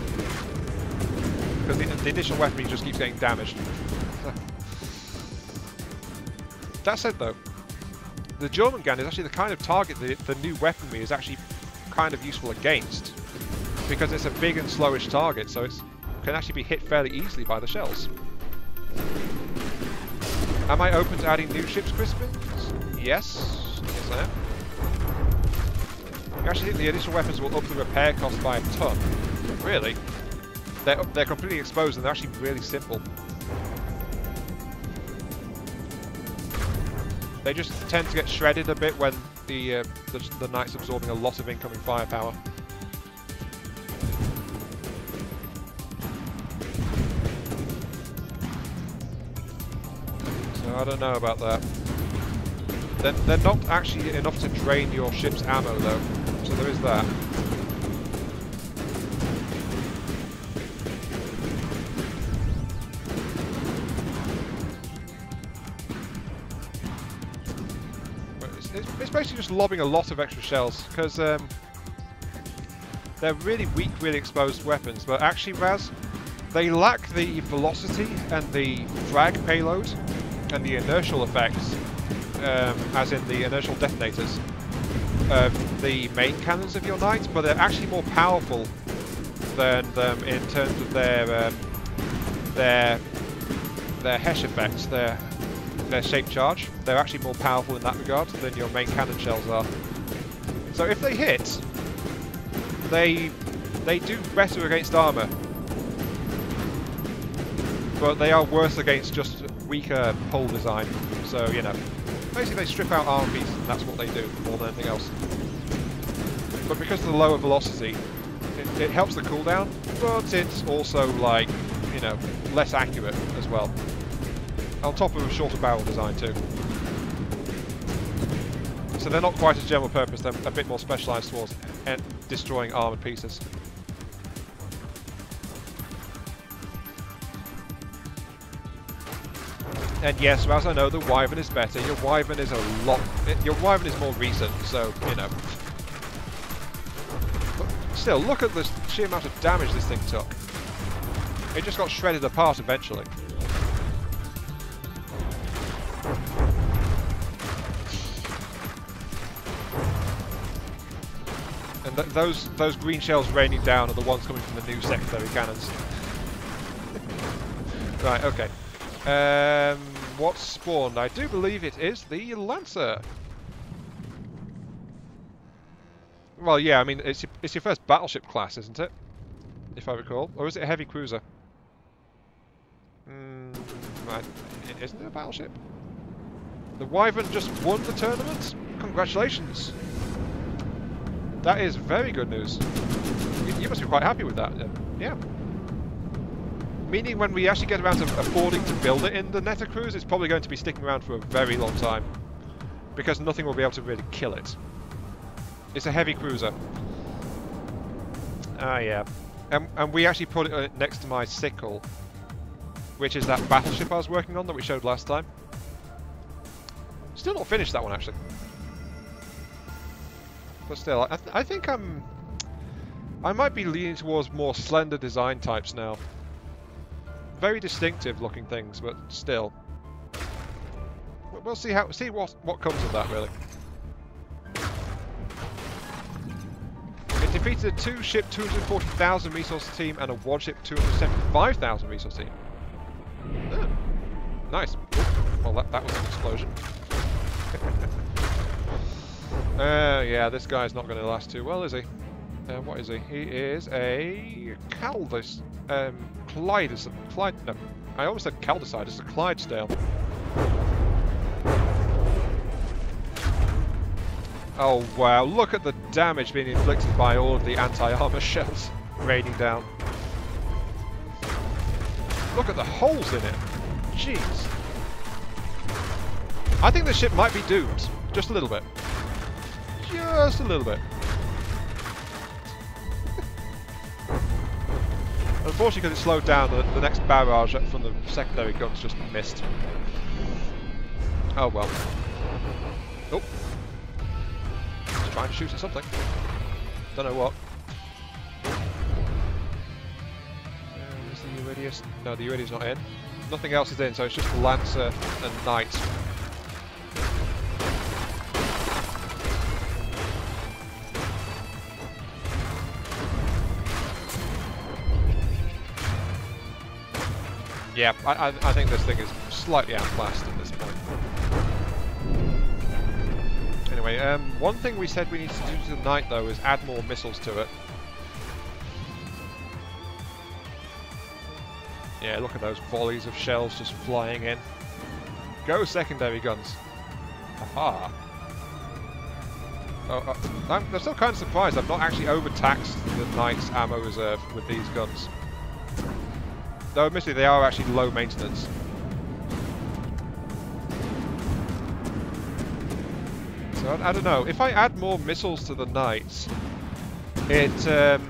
Because the additional weaponry just keeps getting damaged. That said, though, the Jormungand is actually the kind of target that the new weaponry is actually kind of useful against, because it's a big and slowish target, so it can actually be hit fairly easily by the shells. Am I open to adding new ships, Crispin? Yes. Yes, I am. I actually think the additional weapons will up the repair cost by a ton. Really? They're completely exposed and they're actually really simple. They just tend to get shredded a bit when the knight's absorbing a lot of incoming firepower. So I don't know about that. They're not actually enough to drain your ship's ammo though, so there is that. It's basically just lobbing a lot of extra shells, because they're really weak, really exposed weapons, but actually, Raz, they lack the velocity and the frag payload and the inertial effects, as in the inertial detonators, the main cannons of your knight, but they're actually more powerful than them in terms of their Hesh effects, their shape charge. They're actually more powerful in that regard than your main cannon shells are. So if they hit, they do better against armor, but they are worse against just weaker hull design. So, you know, basically they strip out armor pieces and that's what they do more than anything else. But because of the lower velocity, it helps the cooldown, but it's also, like, you know, less accurate as well. On top of a shorter barrel design too. So they're not quite as general purpose, they're a bit more specialised towards destroying armoured pieces. And yes, as I know, the Wyvern is better. Your Wyvern is your Wyvern is more recent, so, you know. But still, look at the sheer amount of damage this thing took. It just got shredded apart eventually. And those green shells raining down are the ones coming from the new secondary cannons. Right, okay. What's spawned? I do believe it is the Lancer. Well, yeah, I mean, it's your first battleship class, isn't it? If I recall. Or is it a heavy cruiser? Isn't it a battleship? The Wyvern just won the tournament? Congratulations. That is very good news. You must be quite happy with that. Yeah. Meaning when we actually get around to affording to build it in the Netacruise, it's probably going to be sticking around for a very long time. Because nothing will be able to really kill it. It's a heavy cruiser. Ah, yeah. And we actually put it next to my Sickle, which is that battleship I was working on that we showed last time. Still not finished that one, actually. But still, I think I might be leaning towards more slender design types now. Very distinctive looking things, but still. We'll see what comes of that, really. It defeated a 2-ship 240,000 resource team and a 1-ship 275,000 resource team. Oh, nice. Well, that was an explosion. Yeah, this guy's not going to last too well, is he? What is he? He is a no, I almost said Caldicide. It's a Clydesdale. Oh wow, look at the damage being inflicted by all of the anti-armor shells raining down. Look at the holes in it. Jeez. I think this ship might be doomed. Just a little bit. Just a little bit. Unfortunately, because it slowed down, the next barrage from the secondary guns just missed. Oh well. Oh. Just trying to shoot at something. Don't know what. Is the Iridius? No, the Iridius not in. Nothing else is in, so it's just the Lancer and Knight. Yeah, I think this thing is slightly outclassed at this point. Anyway, one thing we said we need to do tonight, though, is add more missiles to it. Yeah, look at those volleys of shells just flying in. Go secondary guns. Aha. I'm still kind of surprised I've not actually overtaxed the Knight's ammo reserve with these guns. Though admittedly they are actually low maintenance. So I don't know, if I add more missiles to the Knights, it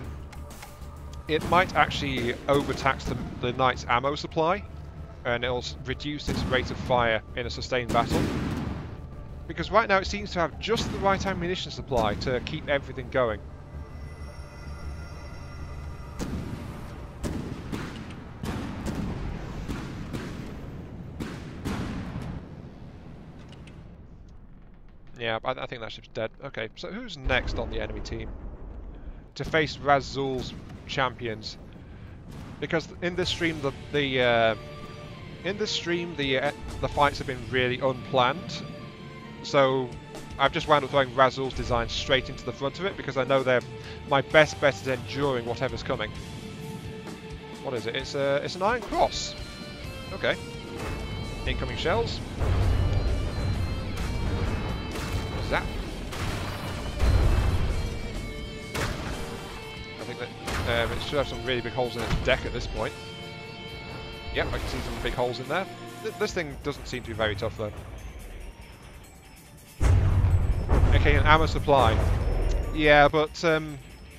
might actually overtax the Knight's ammo supply, and it'll reduce its rate of fire in a sustained battle. Because right now it seems to have just the right ammunition supply to keep everything going. Yeah, I think that ship's dead. Okay, so who's next on the enemy team to face Razul's champions? Because in this stream, the fights have been really unplanned. So I've just wound up throwing Razul's design straight into the front of it because I know they're my best bet is enduring whatever's coming. What is it? It's an Iron Cross. Okay. Incoming shells. Zap. I think that it should have some really big holes in its deck at this point. Yep, I can see some big holes in there. This thing doesn't seem to be very tough though. Okay, an ammo supply. Yeah, but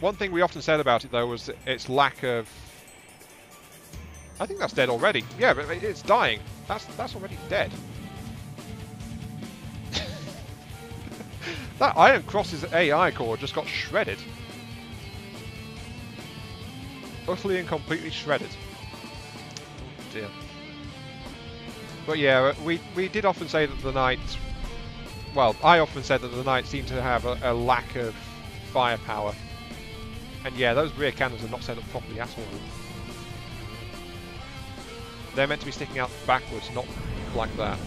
one thing we often said about it though was its lack of... I think that's dead already. Yeah, but it's dying. That's already dead. That Iron Cross's AI core just got shredded. Utterly and completely shredded. Oh dear. But yeah, we did often say that the Knight... Well, I often said that the Knight seemed to have a lack of firepower. And yeah, those rear cannons are not set up properly at all. They're meant to be sticking out backwards, not like that.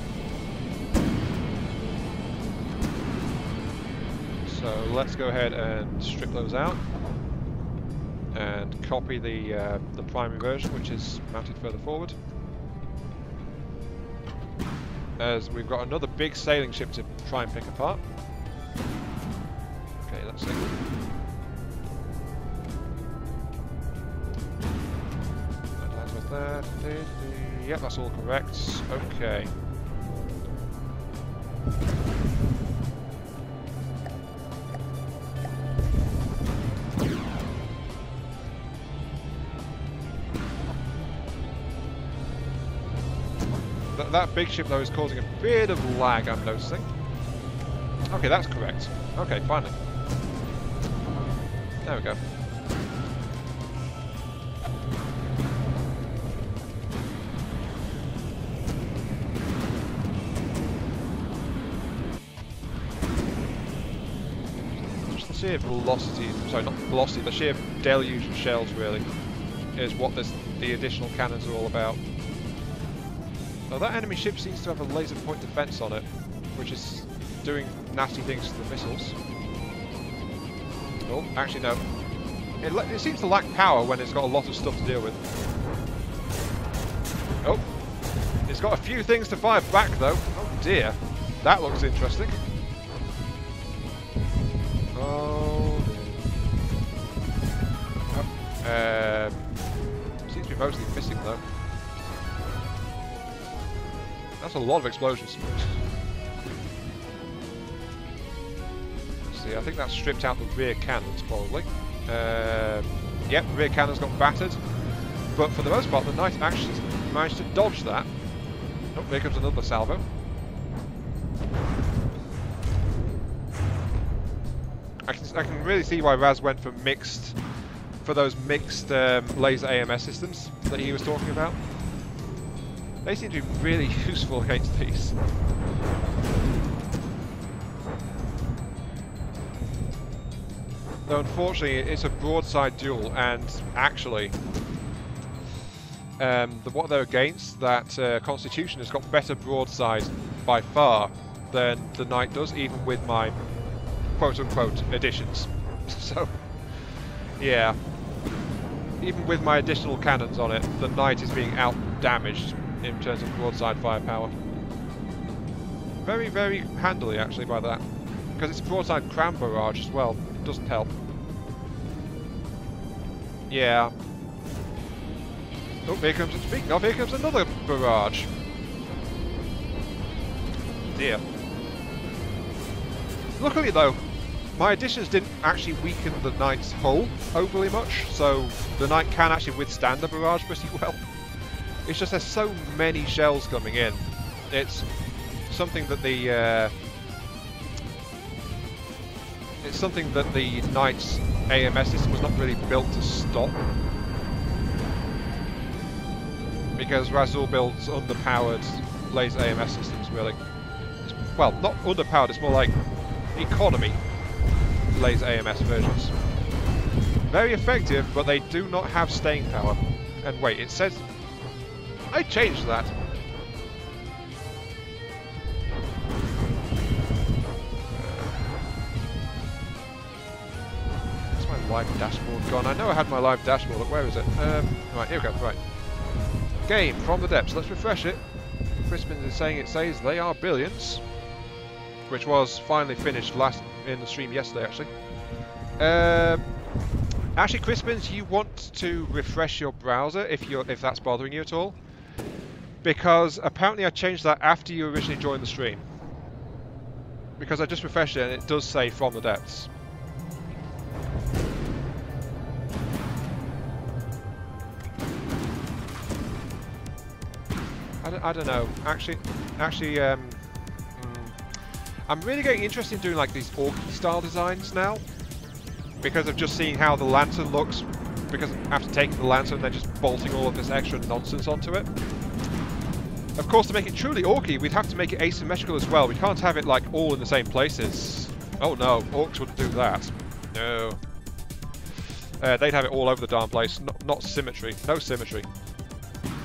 So let's go ahead and strip those out. And copy the primary version, which is mounted further forward. As we've got another big sailing ship to try and pick apart. Okay, let's see. That was there. Yep, that's all correct. Okay. That big ship though is causing a bit of lag, I'm noticing. Okay, that's correct. Okay, finally. There we go. Just the sheer velocity, sorry, not velocity, the sheer deluge of shells really is what the additional cannons are all about. Now that enemy ship seems to have a laser point defense on it, which is doing nasty things to the missiles. Oh, actually no. It seems to lack power when it's got a lot of stuff to deal with. Oh, it's got a few things to fire back though. Oh dear, that looks interesting. Oh dear. Seems to be mostly missing though. That's a lot of explosions. Let's see, I think that's stripped out the rear cannons, probably. Yep, the rear cannons got battered. But for the most part, the Knight actually managed to dodge that. Oh, here comes another salvo. I can really see why Raz went for those mixed laser AMS systems that he was talking about. They seem to be really useful against these. Though unfortunately it's a broadside duel, and actually what they're against, that Constitution has got better broadside by far than the Knight does, even with my quote-unquote additions. So, yeah. Even with my additional cannons on it, the Knight is being out-damaged in terms of broadside firepower. Very, very handily actually by that. Because it's a broadside cram barrage as well. It doesn't help. Yeah. Oh, speaking of, here comes another barrage. Dear. Luckily though, my additions didn't actually weaken the Knight's hull overly much, so the Knight can actually withstand the barrage pretty well. It's just there's so many shells coming in. It's something that the Knight's AMS system was not really built to stop, because Razul builds underpowered laser AMS systems. Really, well, not underpowered. It's more like economy laser AMS versions. Very effective, but they do not have staying power. And wait, it says. I changed that. Where's my live dashboard gone? I know I had my live dashboard. Look, where is it? Right, here we go. Right. Game from the depths. Let's refresh it. Crispin is saying it says they are billions, which was finally finished last in the stream yesterday, actually. Actually, Crispins, you want to refresh your browser if that's bothering you at all. because apparently I changed that after you originally joined the stream. Because I just refreshed it and it does say from the depths. I don't know. Actually, I'm really getting interested in doing like these orky style designs now, because I've just seen how the lantern looks. Because after taking the lantern, they're just bolting all of this extra nonsense onto it. Of course, to make it truly orky, we'd have to make it asymmetrical as well. We can't have it like all in the same places. Oh no, orcs wouldn't do that. No. They'd have it all over the darn place. Not symmetry. No symmetry.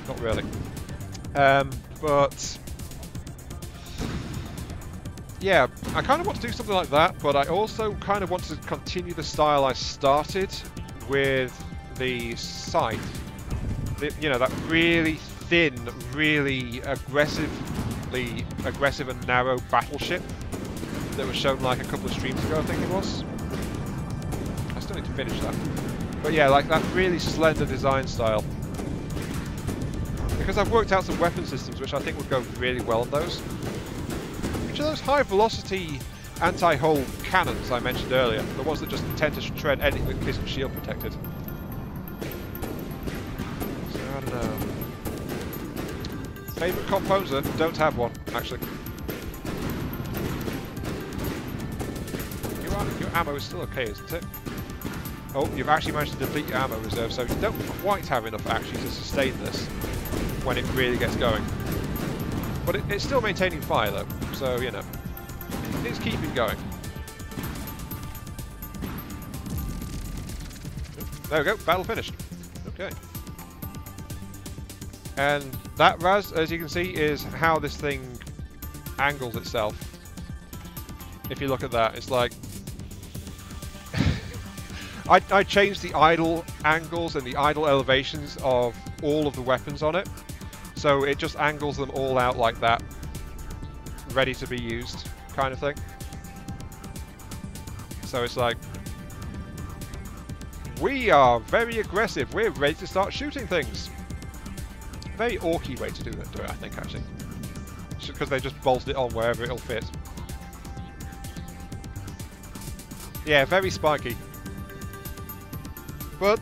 Not really. But yeah, I kind of want to do something like that, but I also kind of want to continue the style I started with the scythe. You know, that really thin, really aggressive and narrow battleship that was shown like a couple of streams ago, I think it was. I still need to finish that. But yeah, like that really slender design style. Because I've worked out some weapon systems which I think would go really well on those. Which are those high velocity anti-hull cannons I mentioned earlier. The ones that just tend to shred anything that isn't shield protected. So I don't know. Favourite composer? Don't have one, actually. Your ammo is still okay, isn't it? Oh, you've actually managed to deplete your ammo reserve, so you don't quite have enough actually to sustain this when it really gets going. But it's still maintaining fire though, so you know, it's keeping going. There we go, battle finished. Okay. And that, Raz, as you can see, is how this thing angles itself. If you look at that, it's like... I changed the idle angles and the idle elevations of all of the weapons on it. So it just angles them all out like that. Ready to be used, kind of thing. So it's like... We are very aggressive. We're ready to start shooting things. Very orky way to do it, I think, actually. Because they just bolted it on wherever it'll fit. Yeah, very spiky. But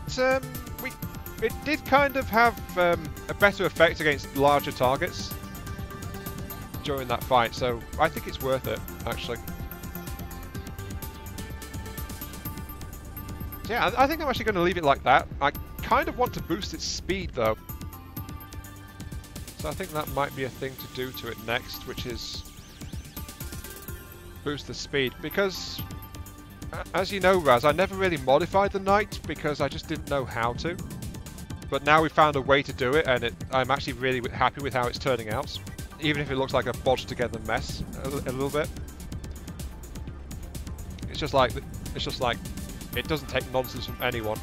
it did kind of have a better effect against larger targets during that fight, so I think it's worth it, actually. Yeah, I think I'm actually going to leave it like that. I kind of want to boost its speed, though. So I think that might be a thing to do to it next, which is boost the speed, because... As you know, Raz, I never really modified the Knight because I just didn't know how to. But now we found a way to do it, and I'm actually really happy with how it's turning out. Even if it looks like a bodged together mess a little bit. It's just like it doesn't take nonsense from anyone.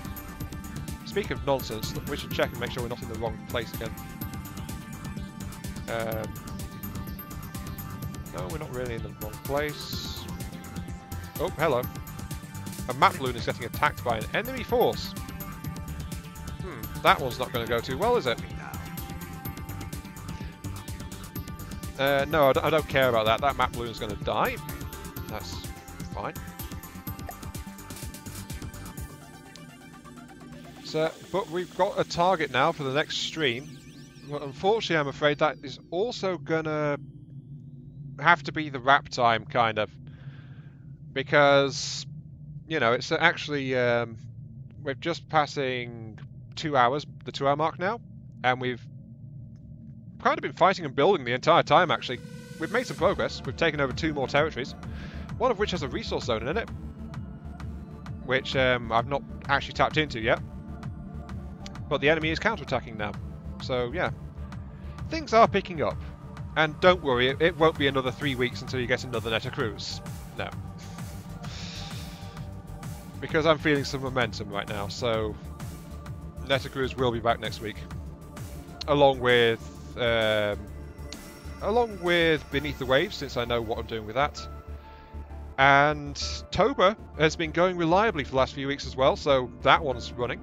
Speaking of nonsense, we should check and make sure we're not in the wrong place again. No, we're not really in the wrong place. Oh, hello. A map balloon is getting attacked by an enemy force. That one's not going to go too well, is it? No, I don't care about that. That map balloon is going to die. That's fine. So, but we've got a target now for the next stream. But unfortunately, I'm afraid that is also going to have to be the wrap time, kind of. Because... You know, it's actually, we're just passing 2 hours, the 2 hour mark now, and we've kind of been fighting and building the entire time, actually. We've made some progress. We've taken over 2 more territories, one of which has a resource zone in it, which I've not actually tapped into yet. But the enemy is counterattacking now. So, yeah. Things are picking up. And don't worry, it won't be another 3 weeks until you get another Netta cruise. No. Because I'm feeling some momentum right now, so Netta Cruise will be back next week, along with Beneath the Waves, since I know what I'm doing with that. And Toba has been going reliably for the last few weeks as well, so that one's running.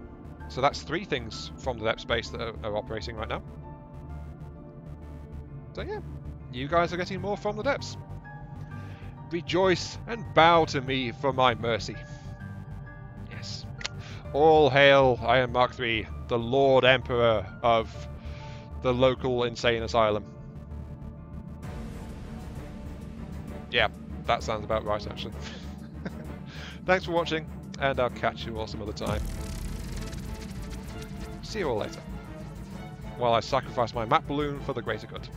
So that's 3 things from the depth space that are operating right now. So yeah, you guys are getting more from the depths. Rejoice and bow to me for my mercy. Yes. All hail, I am Mark III, the Lord Emperor of the local insane asylum. Yeah, that sounds about right, actually. Thanks for watching, and I'll catch you all some other time. See you all later, while I sacrifice my map balloon for the greater good.